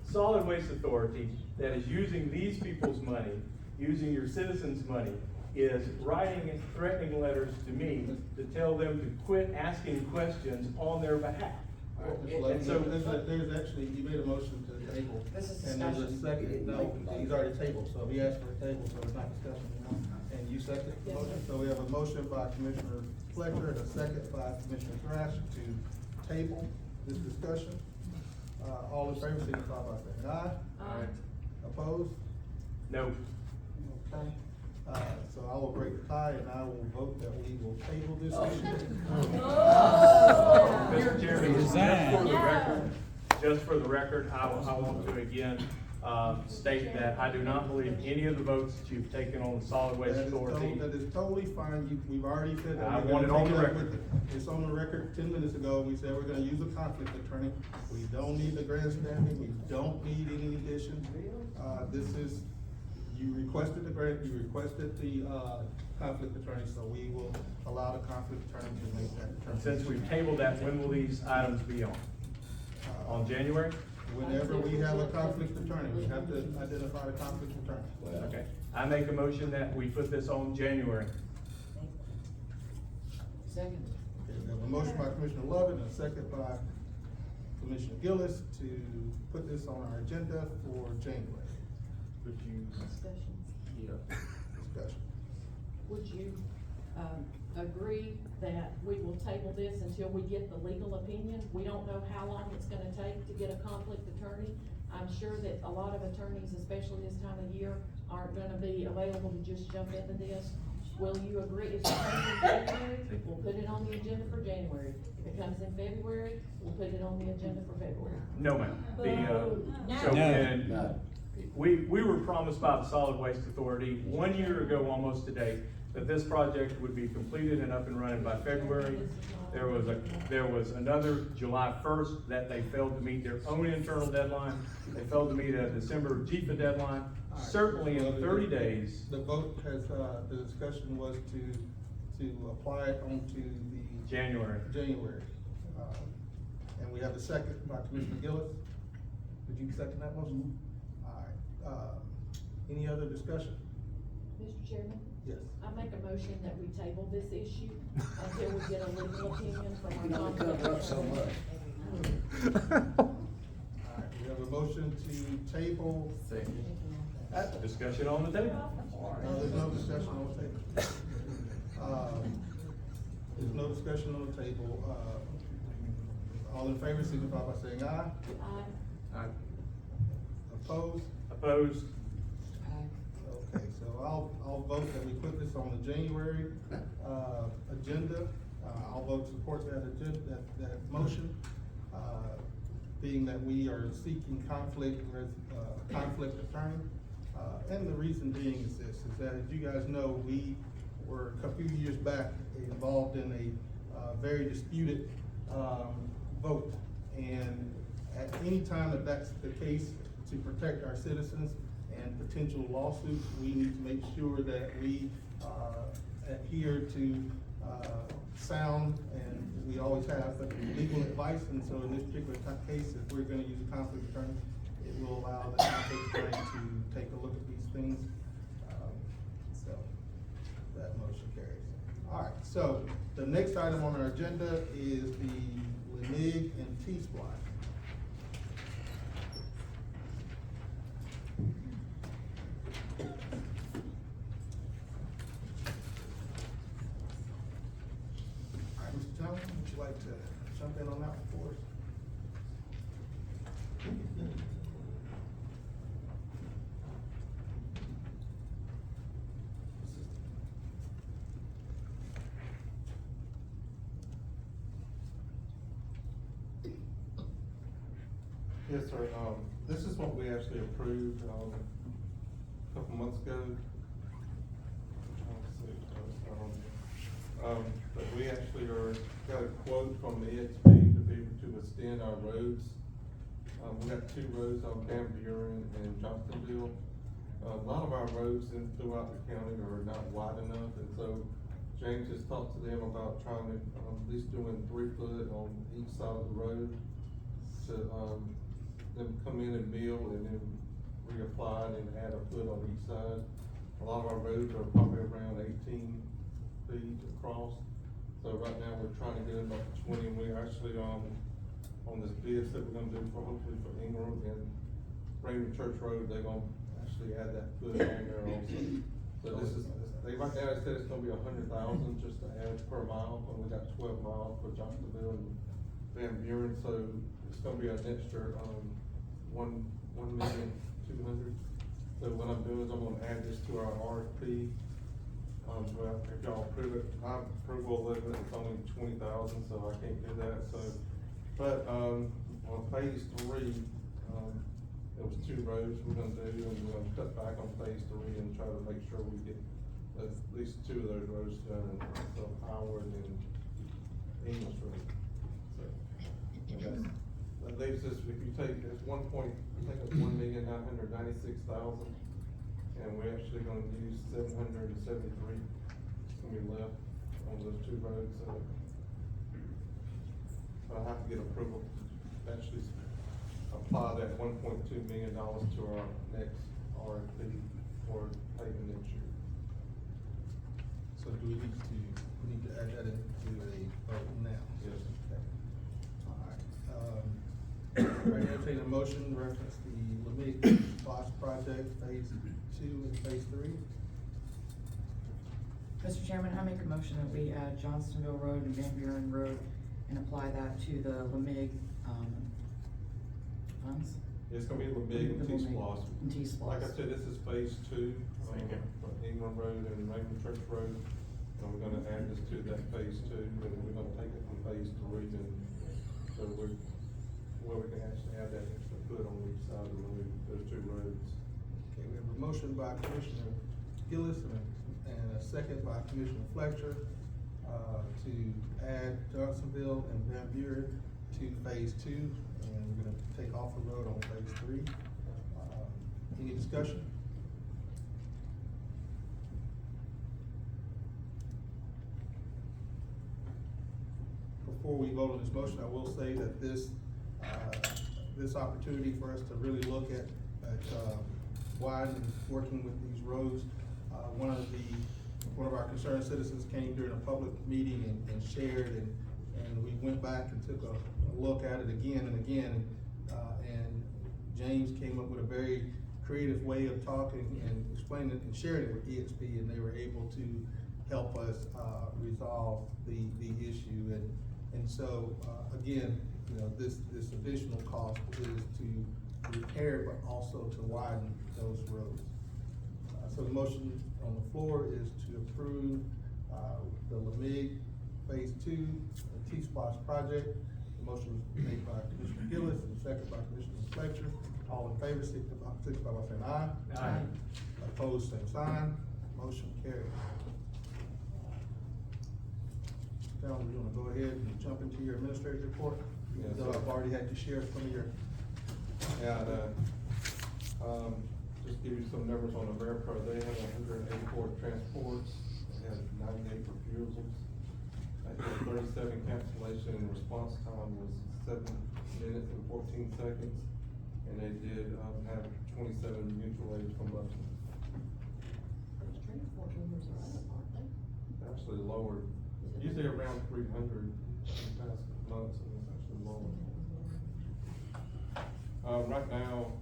Solid Waste Authority that is using these people's money, using your citizens' money, is writing threatening letters to me to tell them to quit asking questions on their behalf. And so, There's actually, you made a motion to table. This is And there's a discussion. second, no, he's already tabled, so he asked for a table, so it's not discussion anymore. And you second the Yes, motion, sir. so we have a motion by Commissioner Fletcher and a second by Commissioner Thrash to table this discussion. All in favor, signify by saying aye. Aye. Opposed? no, Okay. So I will break the tie and I will vote that we will table this issue. Mr. Chairman, Resign. just for the record, I want to again, state that I do not believe any of the votes that you've taken on the solid waste authority. That is totally fine, we've already said that. I we're want it gonna on take the it up record. with the- It's on the record 10 minutes ago, we said we're gonna use a conflict attorney. We don't need the grandstanding, we don't need any additions. This is, you requested the grant, you requested the, conflict attorney, so we will allow the conflict attorney to make that And determination. since we've tabled that, when will these items be on? On January? Whenever we have a conflict attorney, we have to identify the conflict attorney. Okay, I make a motion that we put this on January. Second. Okay, we have a motion by Commissioner Lovett and a second by Commissioner Gillis to put this on our agenda for January. Would you? Discussion. Discussion. Would you, agree that we will table this until we get the legal opinion? We don't know how long it's gonna take to get a conflict attorney. I'm sure that a lot of attorneys, especially this time of year, aren't gonna be available to just jump into this. Will you agree, if it comes in January, we'll put it on the agenda for January. If it comes in February, we'll put it on the agenda for February. No, ma'am. So, No. and we were promised by the Solid Waste Authority 1 year ago, almost today, that this project would be completed and up and running by February. There was another July 1st that they failed to meet their own internal deadline. They failed to meet a December JIFA deadline. Certainly in 30 days, The vote has, the discussion was to apply it onto the January. January. And we have a second by Commissioner Gillis. Did you second that motion? All right, any other discussion? Mr. Chairman? Yes. I make a motion that we table this issue until we get a legal opinion from our. You know, it comes up so much. All right, we have a motion to table. Discussion on the table. No, there's no discussion on the table. There's no discussion on the table. All in favor, signify by saying aye. Aye. Opposed? Opposed? Okay, so I'll vote that we put this on the January, agenda. I'll vote support that agenda, that motion, being that we are seeking conflict attorney. And the reason being is this, is that as you guys know, we were a few years back involved in a very disputed, vote. And at any time that that's the case, to protect our citizens and potential lawsuits, we need to make sure that we, adhere to, sound, and we always have, but legal advice. And so in this particular case, if we're gonna use a conflict attorney, it will allow the conflict attorney to take a look at these things. So that motion carries. All right, so the next item on our agenda is the Lenig and T-Spline. All right, Mr. Thompson, would you like to jump in on that one for us? Yes, sir, this is what we actually approved, a couple months ago. But we actually got a quote from the EXP to be able to extend our roads. We got 2 roads on Van Buren and Johnstonville. A lot of our roads throughout the county are not wide enough, and so James has talked to them about trying to, at least doing 3 foot on each side of the road to, them come in and mill and then reapply and then add a foot on each side. A lot of our roads are probably around 18 feet across. So right now, we're trying to get it up to 20, and we actually, on this bid that we're gonna do for, hopefully for Ingram and Raymond Church Road, they're gonna actually add that foot on there also. So this is, right now, it said it's gonna be 100,000 just to add per mile, and we got 12 miles for Johnsonville and Van Buren, so it's gonna be an extra, 1,200,000. So what I'm doing is I'm gonna add this to our RFP. Well, if y'all approve it, my approval limit is only 20,000, so I can't do that, so. But, on phase 3, there was 2 roads we're gonna do, and we're gonna cut back on phase 3 and try to make sure we get at least 2 of those roads done, so Howard and English Road. So, and that leaves us, if you take, it's I think it's 1,996,000. And we're actually gonna use 773, it's gonna be left on those 2 roads, so. I have to get approval to actually apply that $1.2 million to our next RFP for paving next year. So do we need to add that into a vote now? Yes. Okay. All right, I entertain a motion to reference the Lamar Boss Project Phase 2 and Phase 3. Mr. Chairman, I make a motion that we add Johnsonville Road and Van Buren Road and apply that to the Lamig, funds. It's gonna be Lamig and T-Splosh. And T-Splosh. Like I said, this is phase 2, for Ingram Road and Raymond Church Road. And we're gonna add this to that phase 2, and we're gonna take it from phase 3, and so where we can actually add that extra foot on each side of those 2 roads. Okay, we have a motion by Commissioner Gillis and a second by Commissioner Fletcher, to add Johnsonville and Van Buren to phase 2, and we're gonna take off the road on phase 3. Any discussion? Before we vote on this motion, I will say that this opportunity for us to really look at widening, working with these roads, one of our concerned citizens came during a public meeting and shared, and we went back and took a look at it again and again, and James came up with a very creative way of talking and explaining it and sharing it with EXP, and they were able to help us resolve the issue, and so again, you know, this additional cost is to repair but also to widen those roads. So the motion on the floor is to approve the Lamig Phase 2 T-Splosh project. The motion was made by Commissioner Gillis and second by Commissioner Fletcher. All in favor, signify by saying aye. Aye. Opposed, same sign. Motion carried. Gentlemen, you wanna go ahead and jump into your administrative report? Yes, Though sir. I've already had you share some of your. Yeah, just give you some numbers on the Veripro, they had 184 transports, they had 98 refusals. They had 37 cancellation, and response time was 7 minutes and 14 seconds. And they did, have 27 mutual aid combustions. Those transport numbers are up, aren't they? Actually lowered, usually around 300 in the past months, and it's actually lower. Right now,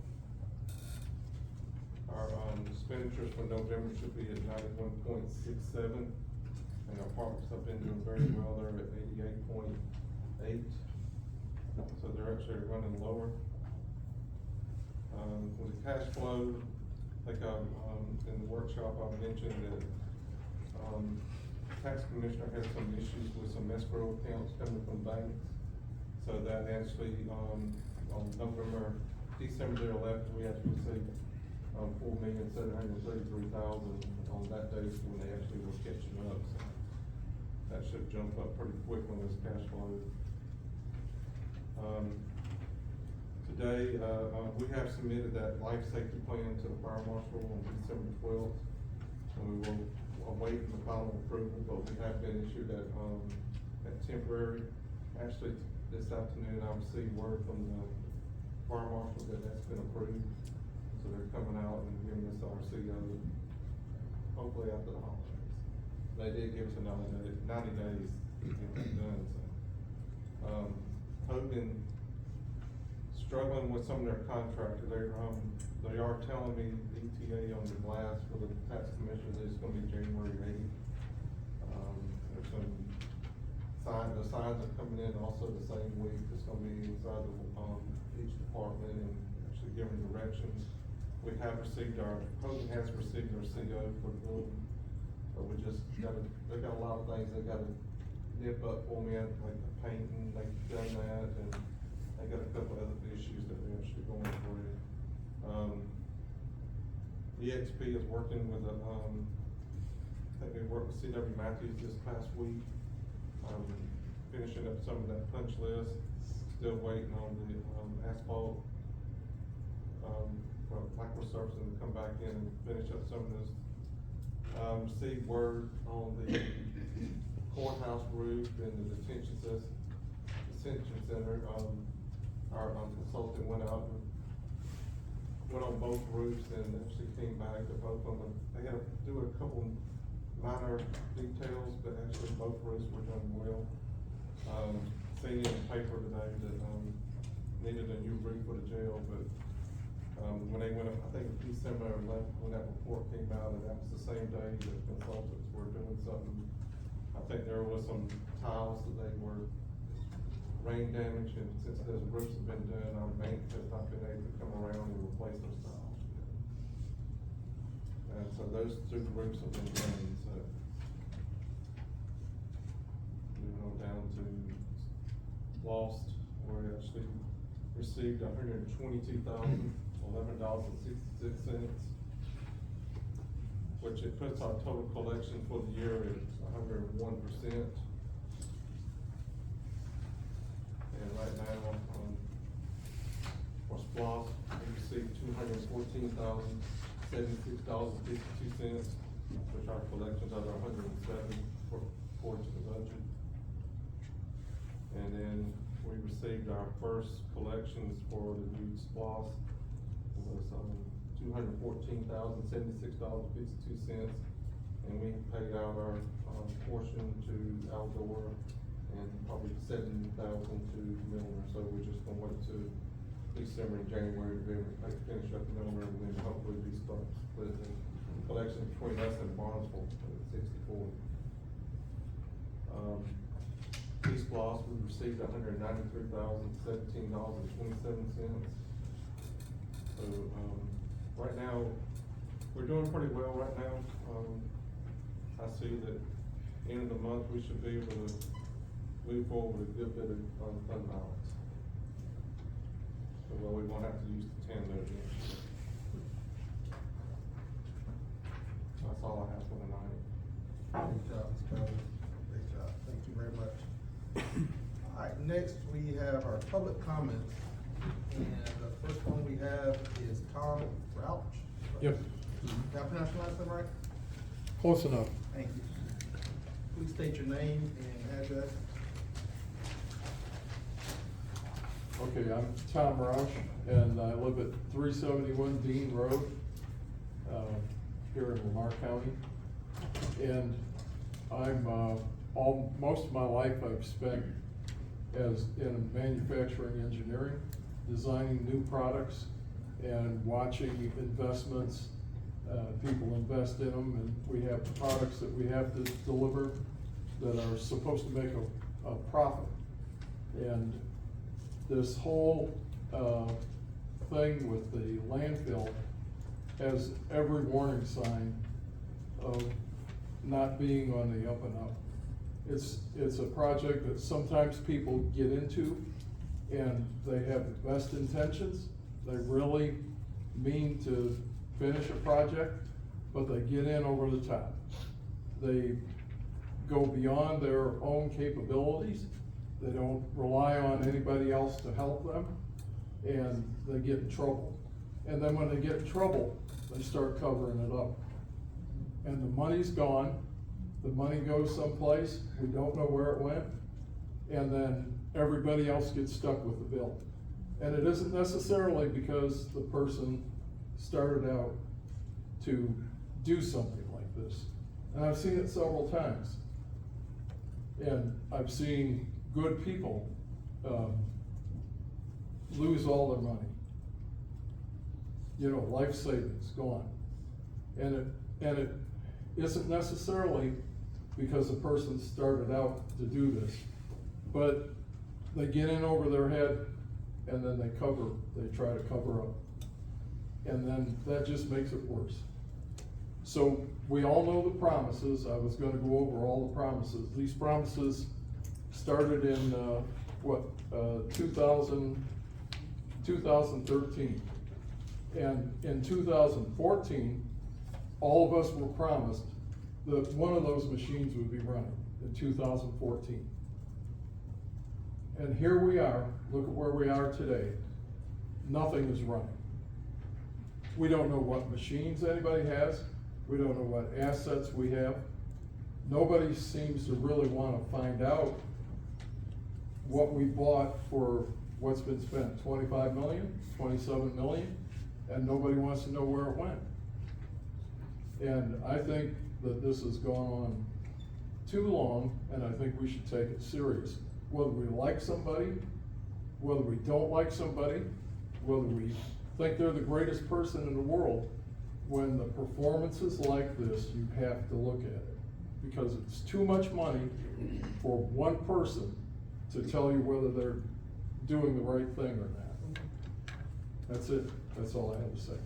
our expenditures for November should be at 91.67, and our parks have been doing very well, they're at 88.8, so they're actually running lower. With the cash flow, like in the workshop, I mentioned that tax commissioner had some issues with some escrow accounts coming from banks, so that actually on December the 11th, we actually received $4,733,000 on that day when they actually were catching up. So that should jump up pretty quick on this cash flow. Today, we have submitted that life safety plan to the fire marshal on December 12th, and we will await the final approval, but we have been issued that temporary. Actually, this afternoon, I received word from the fire marshal that that's been approved. So they're coming out and giving us our CO. hopefully after the holidays. They did give us a 90 days to get that done, so. Hoping, struggling with some of their contractors, they are telling me the ETA on the glass for the tax commissioners is gonna be January 8th. There's some the signs are coming in also the same week. It's gonna be inside each department and actually giving directions. We have received Hogan has received our CO for the building, but we just they got a lot of things they gotta nip up for me, like the painting, they've done that, and they got a couple other issues that they're actually going through. EXP is working with I think we worked with CW Matthews this past week, finishing up some of that punch list, still waiting on the asphalt, microsurfacing to come back in and finish up some of this. Received word on the courthouse roof and the detention center, our consultant went out and went on both roofs and actually came back to both of them. They had to do a couple minor details, but actually both roofs were done well. Seen in the paper today that, needed a new roof for the jail, but, when they went up, I think December 11th, when that report came out, and that was the same day that consultants were doing something. I think there was some tiles that they were rain damage, and since those roofs have been done, our bank has not been able to come around and replace those tiles. And so those two roofs have been done, so. Moving on down to Lost, where we actually received $122,011.66, which it puts our total collection for the year at 101%. And right now, for SPLOST, we received $214,076.52, which our collections are 107 according to the budget. And then we received our first collections for the new SPLOST. It was $214,076.52, and we paid out our portion to Aldor and probably $7,000 to Milner. So we're just gonna wait to December and January to be able to finish up Milner, and then hopefully we start splitting collection between us and Barnesville at 64. East Loss, we received $193,017.27. So, right now, we're doing pretty well right now. I see that end of the month, we should be able to move forward with a good bit of fund balance. So, well, we won't have to use the 10 there again. That's all I have for tonight. Great job, Mr. Bowles. Great job. Thank you very much. All right, next we have our public comments. And the first one we have is Tom Rouch. Yep. Did I pronounce your last name right? Close enough. Thank you. Please state your name and address. Okay, I'm Tom Roush, and I live at 371 Dean Road, here in Lamar County. And I'm, most of my life I've spent in manufacturing engineering, designing new products and watching investments. People invest in them, and we have products that we have to deliver that are supposed to make a profit. And this whole thing with the landfill has every warning sign of not being on the up and up. It's a project that sometimes people get into and they have the best intentions. They really mean to finish a project, but they get in over the top. They go beyond their own capabilities. They don't rely on anybody else to help them, and they get in trouble. And then when they get in trouble, they start covering it up. And the money's gone, the money goes someplace, we don't know where it went, and then everybody else gets stuck with the bill. And it isn't necessarily because the person started out to do something like this. And I've seen it several times. And I've seen good people, lose all their money. You know, life savings gone. And it isn't necessarily because the person started out to do this, but they get in over their head and then they try to cover up. And then that just makes it worse. So we all know the promises. I was gonna go over all the promises. These promises started in, 2013. And in 2014, all of us were promised that one of those machines would be running in 2014. And here we are, look at where we are today. Nothing is running. We don't know what machines anybody has. We don't know what assets we have. Nobody seems to really want to find out what we bought for what's been spent, 25 million, 27 million, and nobody wants to know where it went. And I think that this has gone on too long, and I think we should take it serious. Whether we like somebody, whether we don't like somebody, whether we think they're the greatest person in the world, when the performance is like this, you have to look at it. Because it's too much money for one person to tell you whether they're doing the right thing or not. That's it. That's all I have to say.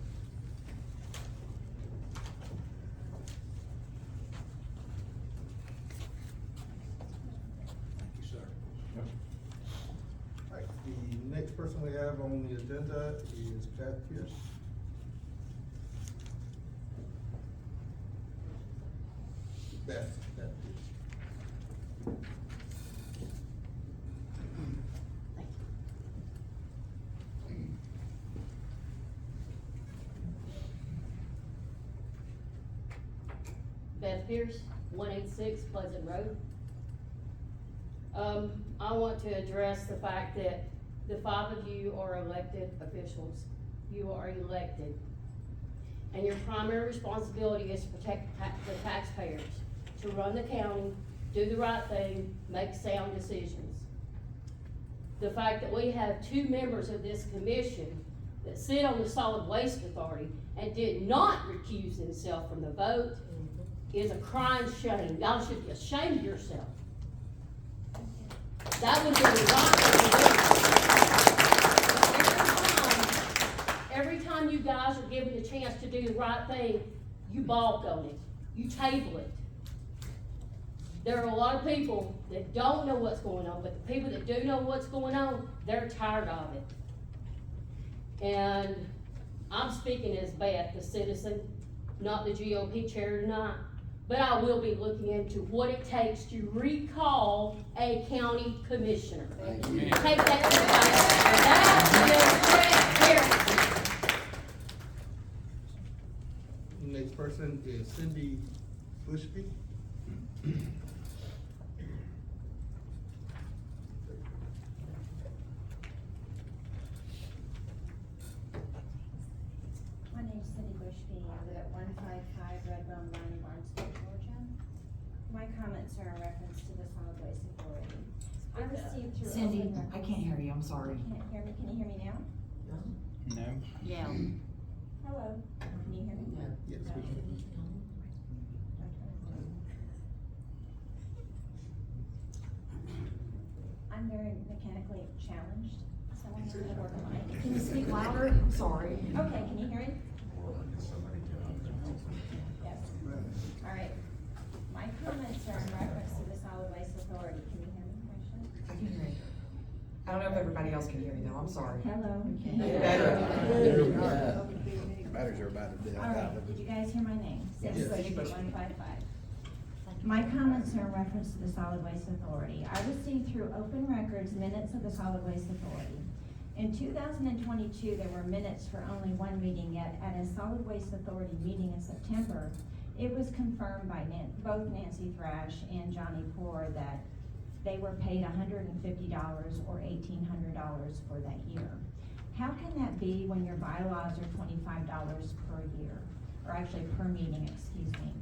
Thank you, sir. All right, the next person we have on the agenda is Beth Pierce. Beth Pierce. Beth Pierce, 186 Pleasant Road. I want to address the fact that the 5 of you are elected officials. You are elected. And your primary responsibility is to protect the taxpayers, to run the county, do the right thing, make sound decisions. The fact that we have 2 members of this commission that sit on the Solid Waste Authority and did not recuse themselves from the vote is a crying shame. Y'all should be ashamed of yourself. That would be the right thing. Every time you guys are given the chance to do the right thing, you balk on it. You table it. There are a lot of people that don't know what's going on, but the people that do know what's going on, they're tired of it. And I'm speaking as Beth, the citizen, not the GOP chair tonight. But I will be looking into what it takes to recall a county commissioner. Amen. Take that to the transparency. Next person is Cindy Bushby. My name's Cindy Bushby. I live at 155 Red Bone Lane in Barnesville, Georgia. My comments are in reference to the Solid Waste Authority. I received through. Cindy, open I records- can't hear you, I'm sorry. Can't hear me, can you hear me now? No. Yeah. Hello, can you hear me? Yes, we can. I'm very mechanically challenged, so I'm going to work on it. Can you speak louder? I'm sorry. Okay, can you hear me? Yes. All right. My comments are in reference to the Solid Waste Authority. Can you hear me, Commissioner? I can hear you. I don't know if everybody else can hear you though, I'm sorry. Hello. Better. Matters are about to death. All right, did you guys hear my name? Yes. Cindy Bushby, 155. My comments are in reference to the Solid Waste Authority. I received through open records minutes of the Solid Waste Authority. In 2022, there were minutes for only one meeting, yet at a Solid Waste Authority meeting in September, it was confirmed by both Nancy Thrash and Johnny Poor that they were paid $150 or $1,800 for that year. How can that be when your bylaws are $25 per year, or actually per meeting, excuse me?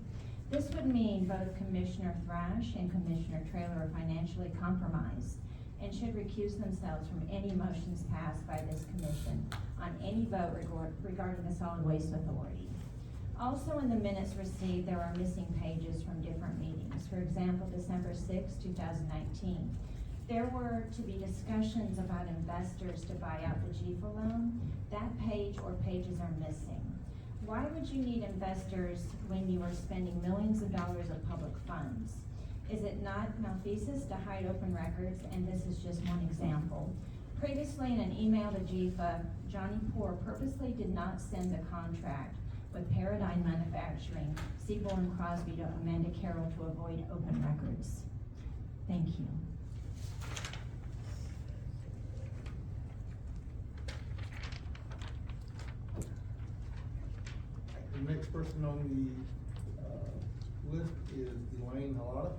This would mean both Commissioner Thrash and Commissioner Traylor are financially compromised and should recuse themselves from any motions passed by this commission on any vote regarding the Solid Waste Authority. Also in the minutes received, there are missing pages from different meetings. For example, December 6, 2019. There were to be discussions about investors to buy out the GFA loan. That page or pages are missing. Why would you need investors when you are spending millions of dollars of public funds? Is it not malfeasance to hide open records? And this is just one example. Previously in an email to GFA, Johnny Poor purposely did not send the contract with Paradigm Manufacturing, Seaborn Crosby to Amanda Carroll to avoid open records. Thank you. The next person on the list is Elaine Halata.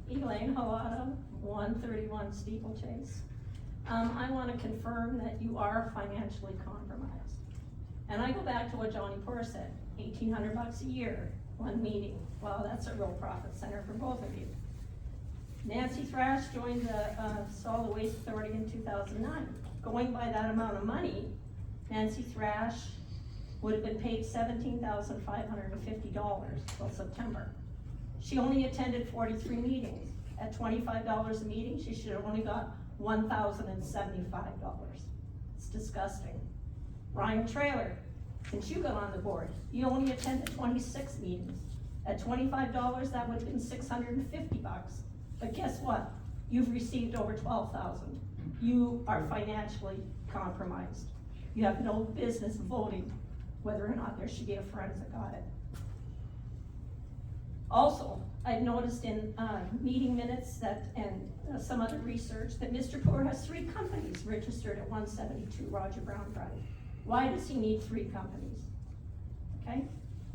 Elaine Halata, 131 Steeplechase. I want to confirm that you are financially compromised. And I go back to what Johnny Poor said, $1,800 a year, one meeting. Well, that's a real profit center for both of you. Nancy Thrash joined the Solid Waste Authority in 2009. Going by that amount of money, Nancy Thrash would have been paid $17,550 till September. She only attended 43 meetings. At $25 a meeting, she should have only got $1,075. It's disgusting. Ryan Traylor, since you got on the board, you only attended 26 meetings. At $25, that would have been $650. But guess what? You've received over $12,000. You are financially compromised. You have no business voting whether or not there should be a forensic audit. Also, I've noticed in meeting minutes that, and some other research, that Mr. Poor has 3 companies registered at 172 Roger Brown Drive. Why does he need 3 companies? Okay?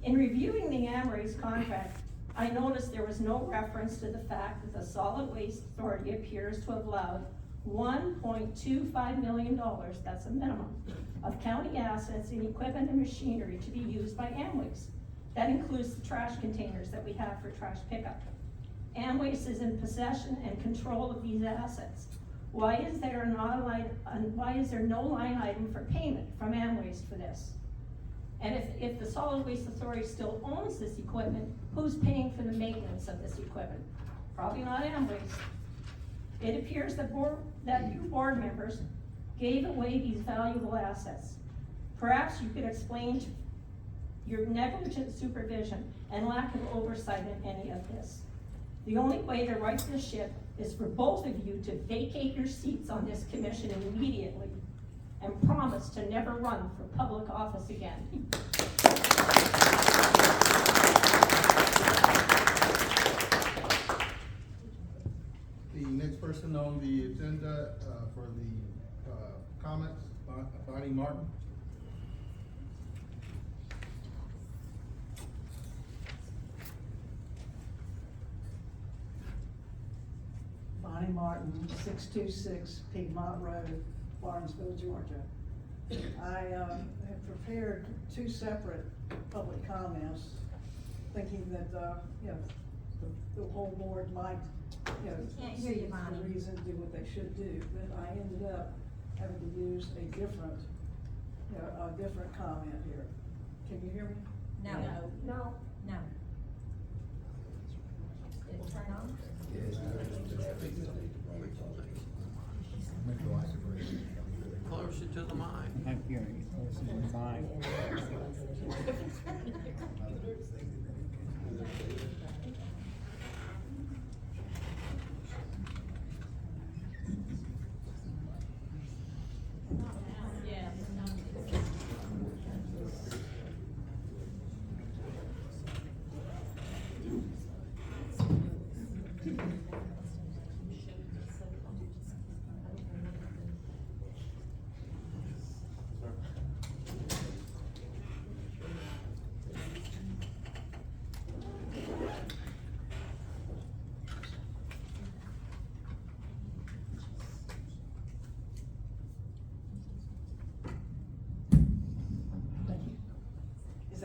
In reviewing the Amway's contract, I noticed there was no reference to the fact that the Solid Waste Authority appears to have allowed $1.25 million, that's a minimum, of county assets and equipment and machinery to be used by Amway's. That includes the trash containers that we have for trash pickup. Amway's is in possession and control of these assets. Why is there no line item for payment from Amway's for this? And if the Solid Waste Authority still owns this equipment, who's paying for the maintenance of this equipment? Probably not Amway's. It appears that you board members gave away these valuable assets. Perhaps you could explain your negligent supervision and lack of oversight in any of this. The only way to right this ship is for both of you to vacate your seats on this commission immediately and promise to never run for public office again. The next person on the agenda for the comments, Bonnie Martin. Bonnie Martin, 626 Piedmont Road, Barnesville, Georgia. I have prepared 2 separate public comments, thinking that the whole board might, Can't hear you, Bonnie. the reason to do what they should do. But I ended up having to use a different comment here. Can you hear me? No. No. No. Did it turn on? Closer to the mic. Thank you. This is fine.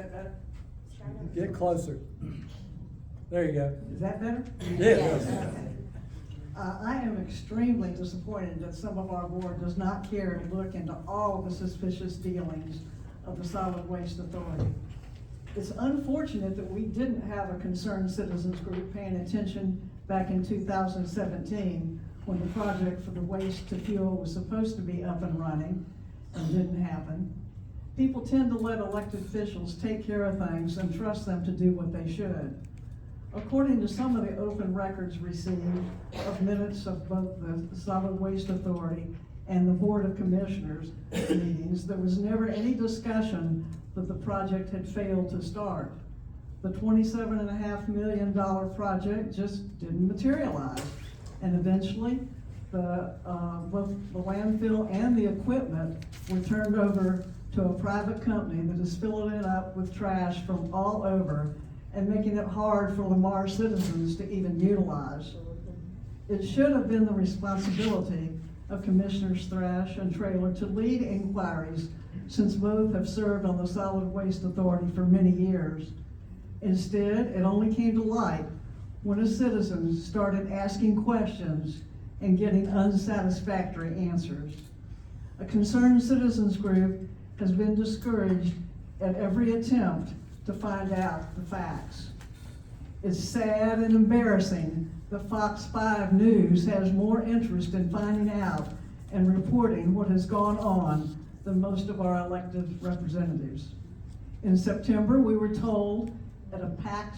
that better? Get closer. There you go. Is that better? Yes. I am extremely disappointed that some of our board does not care to look into all the suspicious dealings of the Solid Waste Authority. It's unfortunate that we didn't have a concerned citizens group paying attention back in 2017 when the project for the waste to fuel was supposed to be up and running and didn't happen. People tend to let elected officials take care of things and trust them to do what they should. According to some of the open records received of minutes of both the Solid Waste Authority and the Board of Commissioners meetings, there was never any discussion that the project had failed to start. The $27.5 million project just didn't materialize. And eventually, both the landfill and the equipment were turned over to a private company that is filling it up with trash from all over and making it hard for Lamar citizens to even utilize. It should have been the responsibility of Commissioners Thrash and Traylor to lead inquiries, since both have served on the Solid Waste Authority for many years. Instead, it only came to light when a citizen started asking questions and getting unsatisfactory answers. A concerned citizens group has been discouraged at every attempt to find out the facts. It's sad and embarrassing that Fox 5 News has more interest in finding out and reporting what has gone on than most of our elected representatives. In September, we were told at a packed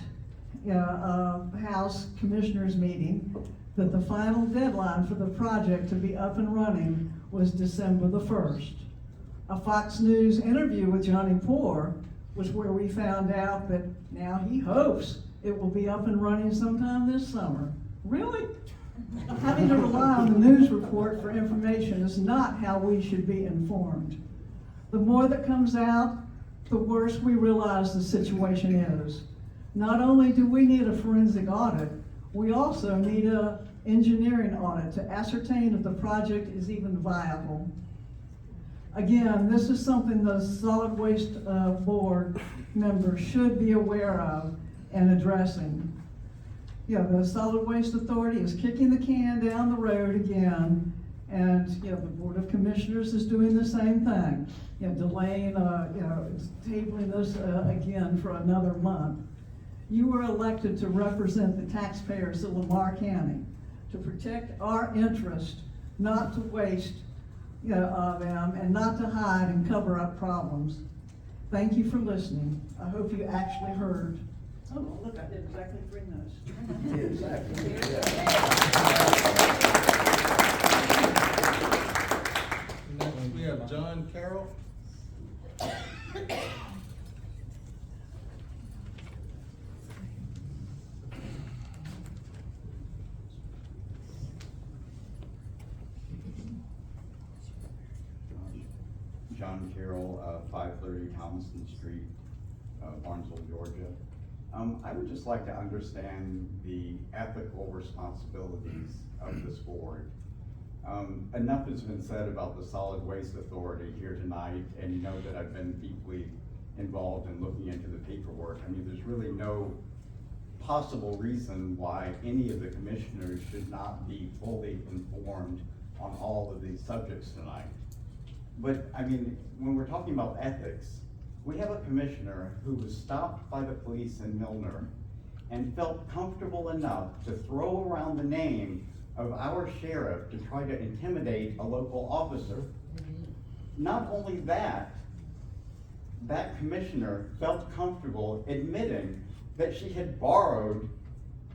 House Commissioners meeting that the final deadline for the project to be up and running was December the 1st. A Fox News interview with Johnny Poore was where we found out that now he hopes it will be up and running sometime this summer. Really? Having to rely on the news report for information is not how we should be informed. The more that comes out, the worse we realize the situation is. Not only do we need a forensic audit, we also need an engineering audit to ascertain if the project is even viable. Again, this is something the Solid Waste Board members should be aware of and addressing. The Solid Waste Authority is kicking the can down the road again, and the Board of Commissioners is doing the same thing. Delaying, tabling this again for another month. You were elected to represent the taxpayers of Lamar County, to protect our interest, not to waste them, and not to hide and cover up problems. Thank you for listening. I hope you actually heard. Oh, look, I did exactly 3 notes. Next, we have John Carroll. John Carroll, 530 Thomaston Street, Barnesville, Georgia. I would just like to understand the ethical responsibilities of this board. Enough has been said about the Solid Waste Authority here tonight, and you know that I've been deeply involved in looking into the paperwork. I mean, there's really no possible reason why any of the commissioners should not be fully informed on all of these subjects tonight. But I mean, when we're talking about ethics, we have a commissioner who was stopped by the police in Milner and felt comfortable enough to throw around the name of our sheriff to try to intimidate a local officer. Not only that, that commissioner felt comfortable admitting that she had borrowed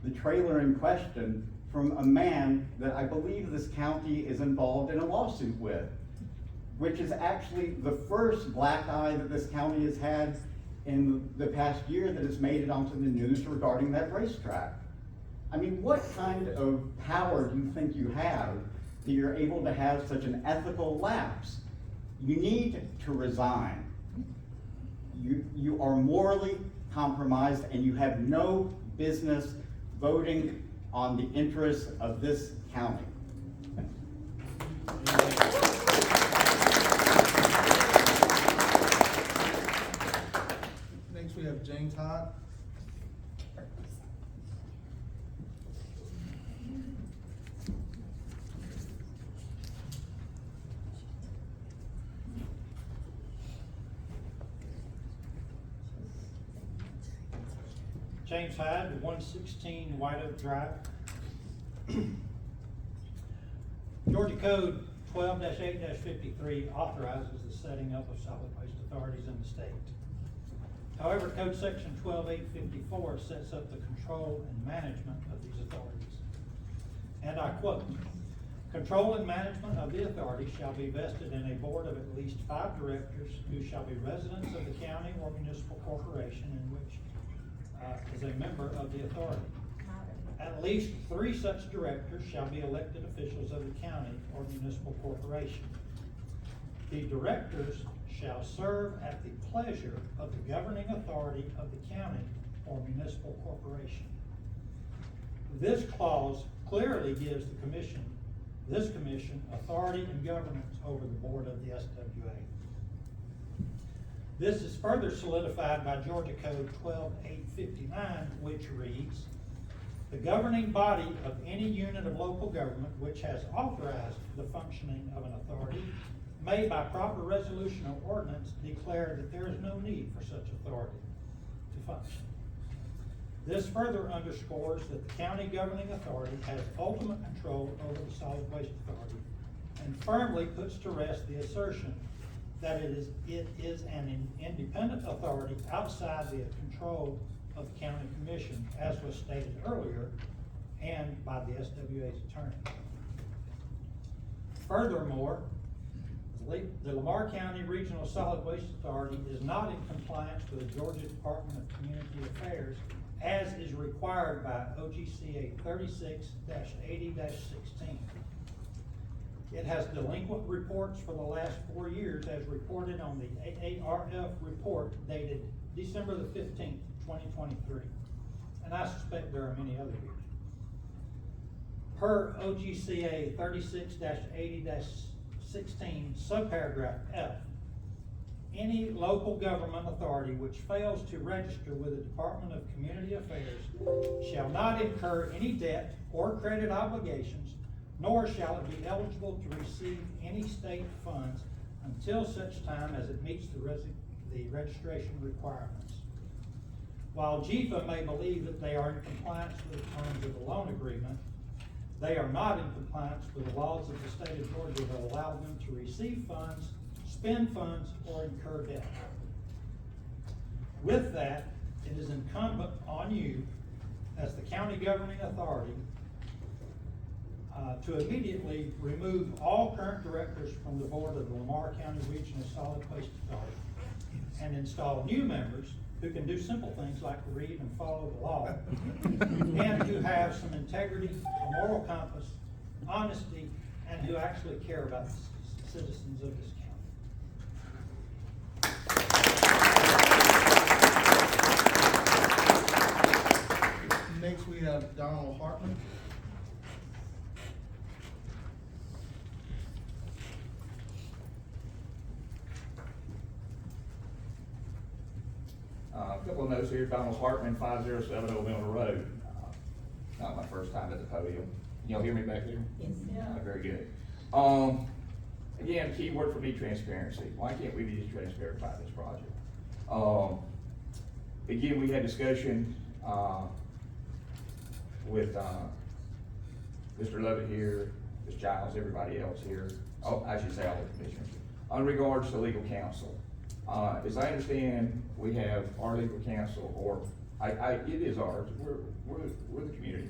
the trailer in question from a man that I believe this county is involved in a lawsuit with, which is actually the first black eye that this county has had in the past year that has made it onto the news regarding that racetrack. I mean, what kind of power do you think you have that you're able to have such an ethical lapse? You need to resign. You are morally compromised, and you have no business voting on the interests of this county. James Hyde. James Hyde, 116 White Oak Drive. Georgia Code 12-8-53 authorizes the setting up of solid waste authorities in the state. However, Code Section 12-854 sets up the control and management of these authorities. And I quote, "Control and management of the authority shall be vested in a board of at least 5 directors who shall be residents of the county or municipal corporation in which is a member of the authority. At least 3 such directors shall be elected officials of the county or municipal corporation. The directors shall serve at the pleasure of the governing authority of the county or municipal corporation." This clause clearly gives this commission authority and governance over the board of the SWA. This is further solidified by Georgia Code 12-859, which reads, "The governing body of any unit of local government which has authorized the functioning of an authority may by proper resolution or ordinance declare that there is no need for such authority to function." This further underscores that the county governing authority has ultimate control over the solid waste authority and firmly puts to rest the assertion that it is an independent authority outside the control of the county commission, as was stated earlier, and by the SWA's attorney. Furthermore, the Lamar County Regional Solid Waste Authority is not in compliance with the Georgia Department of Community Affairs as is required by OGCA 36-80-16. It has delinquent reports for the last 4 years as reported on the AARF report dated December the 15th, 2023. And I suspect there are many other years. Per OGCA 36-80-16, subparagraph F, any local government authority which fails to register with the Department of Community Affairs shall not incur any debt or credit obligations, nor shall it be eligible to receive any state funds until such time as it meets the registration requirements. While GFA may believe that they are in compliance with the terms of the loan agreement, they are not in compliance with the laws of the state of Georgia that allow them to receive funds, spend funds, or incur debt. With that, it is incumbent on you as the county governing authority to immediately remove all current directors from the board of the Lamar County Regional Solid Waste Authority and install new members who can do simple things like read and follow the law and who have some integrity, a moral compass, honesty, and who actually care about the citizens of this county. Next, we have Donald Hartman. A couple of notes here. Donald Hartman, 5070 Milner Road. Not my first time at the podium. Can y'all hear me back there? Yes. Yeah. Very good. Again, key word for me, transparency. Why can't we be transparent about this project? Again, we had discussion with Mr. Lovett here, Ms. Giles, everybody else here. Oh, I should say all the commissioners. On regards to legal counsel. As I understand, we have our legal counsel, or it is ours. We're the community.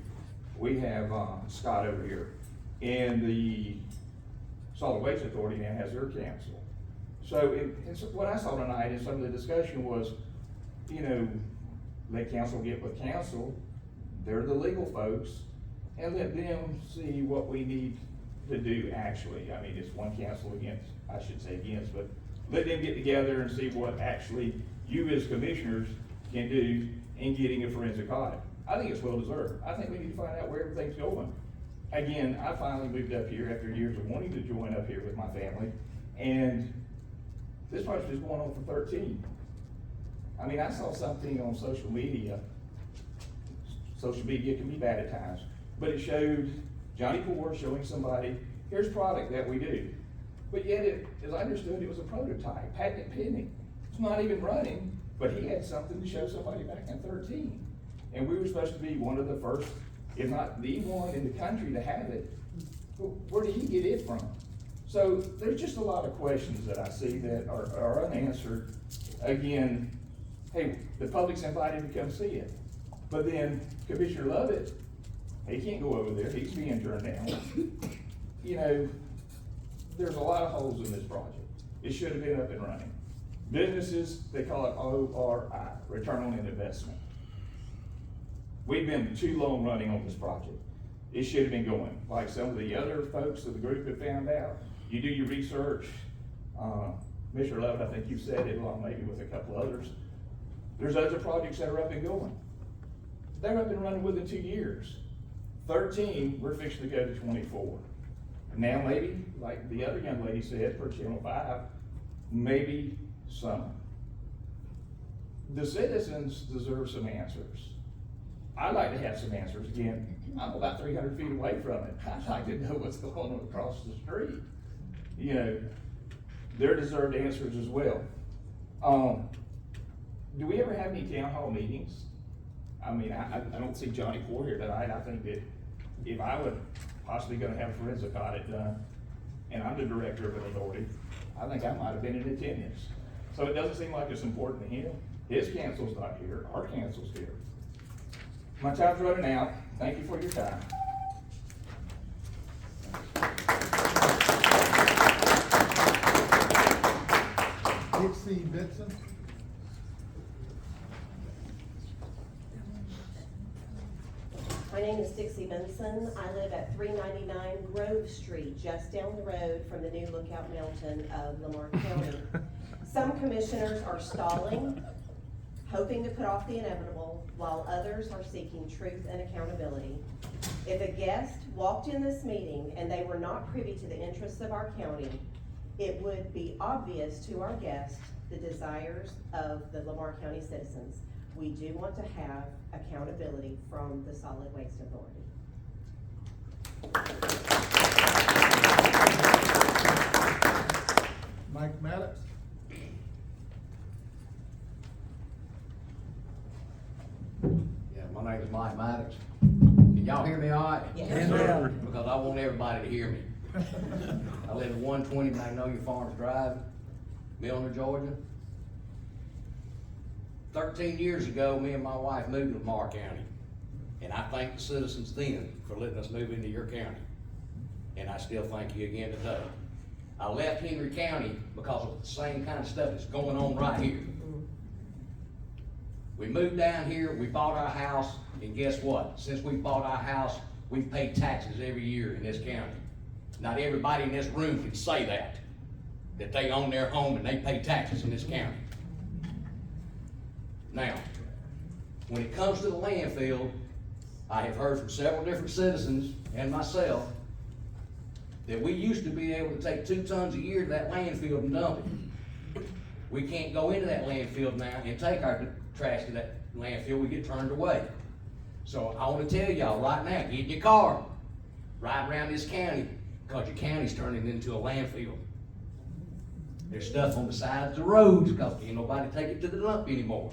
We have Scott over here, and the Solid Waste Authority now has their counsel. So what I saw tonight in some of the discussion was, let counsel get with counsel. They're the legal folks, and let them see what we need to do actually. I mean, it's one counsel against, but let them get together and see what actually you as commissioners can do in getting a forensic audit. I think it's well deserved. I think we need to find out where everything's going. Again, I finally moved up here after years of wanting to join up here with my family, and this project is going on for 13. I mean, I saw something on social media. Social media can be bad at times, but it showed Johnny Poor showing somebody, here's product that we do. But yet, as I understood, it was a prototype, patent pending. It's not even running, but he had something to show somebody back in 13. And we were supposed to be one of the first, if not the one in the country to have it. But where did he get it from? So there's just a lot of questions that I see that are unanswered. Again, hey, the public's invited to come see it. But then Commissioner Lovett, he can't go over there, he's being turned down. You know, there's a lot of holes in this project. It should have been up and running. Businesses, they call it ORI, return on investment. We've been too long running on this project. It should have been going. Like some of the other folks of the group have found out, you do your research. Mr. Lovett, I think you said it, along maybe with a couple others. There's other projects that are up and going. They're up and running within 2 years. 13, we're fixing to go to 24. Now maybe, like the other young lady said, for Channel 5, maybe summer. The citizens deserve some answers. I'd like to have some answers. Again, I'm about 300 feet away from it. I'd like to know what's going on across the street. You know, they're deserved answers as well. Do we ever have any town hall meetings? I mean, I don't see Johnny Poor here tonight. I think that if I would possibly gonna have a forensic audit done, and I'm the director of an authority, I think I might have been in attendance. So it doesn't seem like it's important to him. His council's not here, our council's here. My time's running out. Thank you for your time. Dixie Benson. My name is Dixie Benson. I live at 399 Grove Street, just down the road from the new Lookout Mountain of Lamar County. Some commissioners are stalling, hoping to put off the inevitable, while others are seeking truth and accountability. If a guest walked in this meeting and they were not privy to the interests of our county, it would be obvious to our guests the desires of the Lamar County citizens. We do want to have accountability from the Solid Waste Authority. Mike Maddox. Yeah, my name is Mike Maddox. Can y'all hear me all right? Yes, sir. Because I want everybody to hear me. I live at 120 Magnolia Farms Drive, Milner, Georgia. 13 years ago, me and my wife moved to Lamar County. And I thank the citizens then for letting us move into your county. And I still thank you again today. I left Henry County because of the same kind of stuff that's going on right here. We moved down here, we bought our house, and guess what? Since we bought our house, we've paid taxes every year in this county. Not everybody in this room can say that they own their home and they pay taxes in this county. Now, when it comes to the landfill, I have heard from several different citizens and myself that we used to be able to take 2 tons a year to that landfill and dump it. We can't go into that landfill now and take our trash to that landfill, we get turned away. So I want to tell y'all right now, get in your car, ride around this county, because your county's turning into a landfill. There's stuff on the sides of the roads because ain't nobody take it to the dump anymore.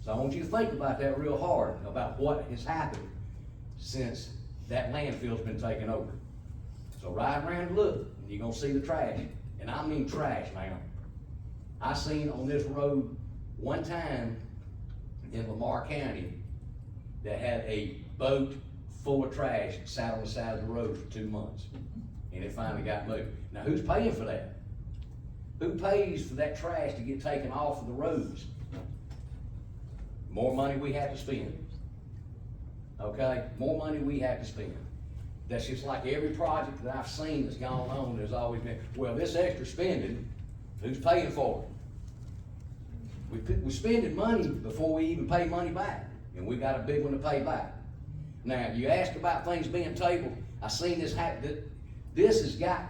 So I want you to think about that real hard, about what has happened since that landfill's been taken over. So ride around and look, and you're gonna see the trash. And I mean trash now. I seen on this road one time in Lamar County that had a boat full of trash sat on the side of the road for 2 months. And it finally got moved. Now who's paying for that? Who pays for that trash to get taken off of the roads? More money we have to spend. Okay? More money we have to spend. That's just like every project that I've seen that's gone on, there's always been, well, this extra spending, who's paying for it? We're spending money before we even pay money back, and we got a big one to pay back. Now, you asked about things being tabled. I seen this happen. This has got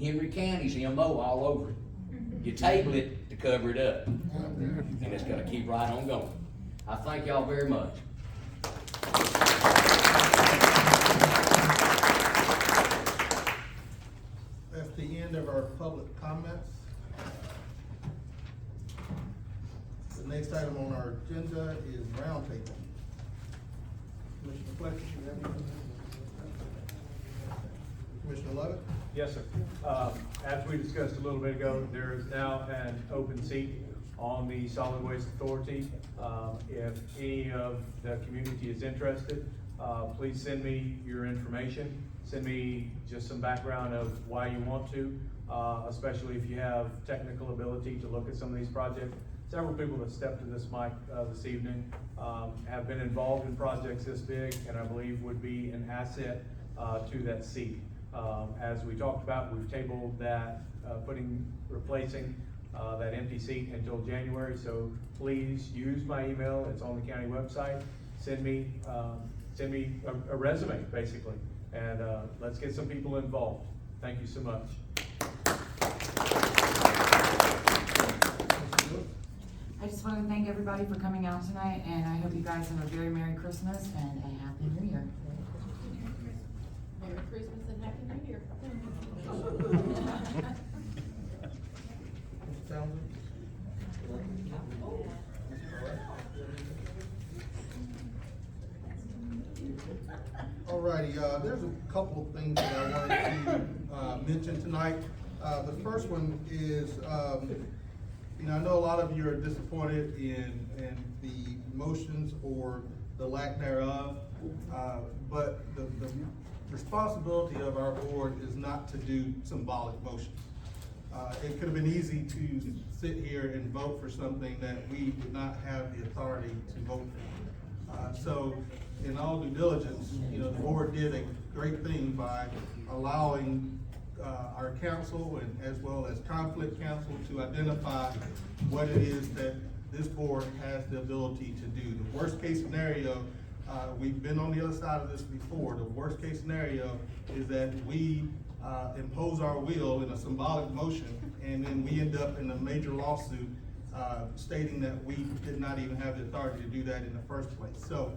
Henry County's MO all over it. You table it to cover it up, and it's gonna keep right on going. I thank y'all very much. That's the end of our public comments. The next item on our agenda is roundtable. Commissioner Fletcher, you have anything? Commissioner Lovett? Yes, sir. As we discussed a little bit ago, there is now an open seat on the Solid Waste Authority. If any of the community is interested, please send me your information. Send me just some background of why you want to, especially if you have technical ability to look at some of these projects. Several people that stepped to this mic this evening have been involved in projects this big, and I believe would be an asset to that seat. As we talked about, we've tabled that, replacing that empty seat until January, so please use my email. It's on the county website. Send me a resume, basically, and let's get some people involved. Thank you so much. I just want to thank everybody for coming out tonight, and I hope you guys have a very Merry Christmas and a Happy New Year. Merry Christmas and Happy New Year. Alrighty, there's a couple of things that I wanted to mention tonight. The first one is, I know a lot of you are disappointed in the motions or the lack thereof, but the responsibility of our board is not to do symbolic motions. It could have been easy to sit here and vote for something that we did not have the authority to vote for. So in all due diligence, the board did a great thing by allowing our council and as well as conflict counsel to identify what it is that this board has the ability to do. The worst case scenario, we've been on the other side of this before. The worst case scenario is that we impose our will in a symbolic motion, and then we end up in a major lawsuit stating that we did not even have the authority to do that in the first place. So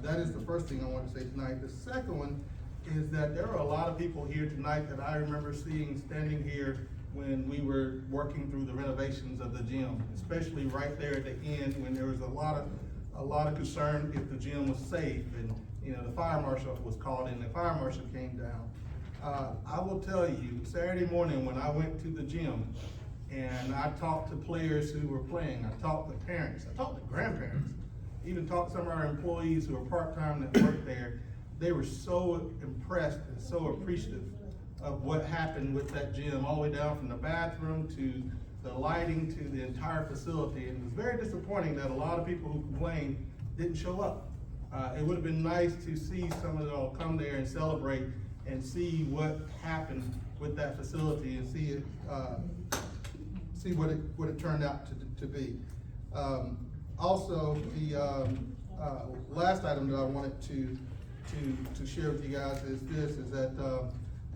that is the first thing I want to say tonight. The second one is that there are a lot of people here tonight that I remember seeing standing here when we were working through the renovations of the gym, especially right there at the end when there was a lot of concern if the gym was safe, and the fire marshal was called in, the fire marshal came down. I will tell you, Saturday morning when I went to the gym and I talked to players who were playing, I talked to parents, I talked to grandparents, even talked to some of our employees who are part-time that work there. They were so impressed and so appreciative of what happened with that gym, all the way down from the bathroom to the lighting to the entire facility. And it was very disappointing that a lot of people who complained didn't show up. It would have been nice to see some of y'all come there and celebrate and see what happened with that facility and see what it turned out to be. Also, the last item that I wanted to share with you guys is that,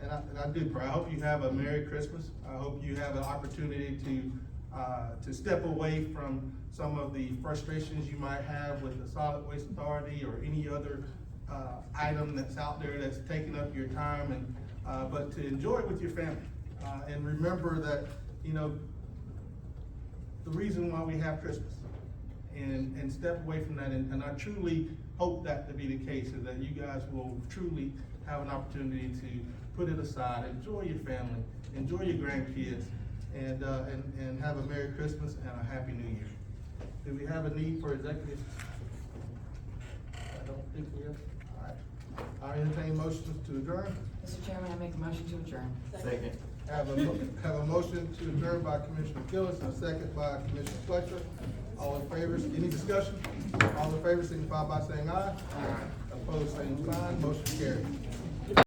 and I do pray, I hope you have a Merry Christmas. I hope you have an opportunity to step away from some of the frustrations you might have with the Solid Waste Authority or any other item that's out there that's taking up your time, and but to enjoy it with your family. And remember that, the reason why we have Christmas, and step away from that, and I truly hope that to be the case, is that you guys will truly have an opportunity to put it aside, enjoy your family, enjoy your grandkids, and have a Merry Christmas and a Happy New Year. Do we have a need for executive? I don't think we have. All right. I entertain motions to adjourn. Mr. Chairman, I make a motion to adjourn. Second. Have a motion to adjourn by Commissioner Gillis and a second by Commissioner Fletcher. All in favor, any discussion? All in favor signify by saying aye. Aye. Opposed, same sign, motion carried.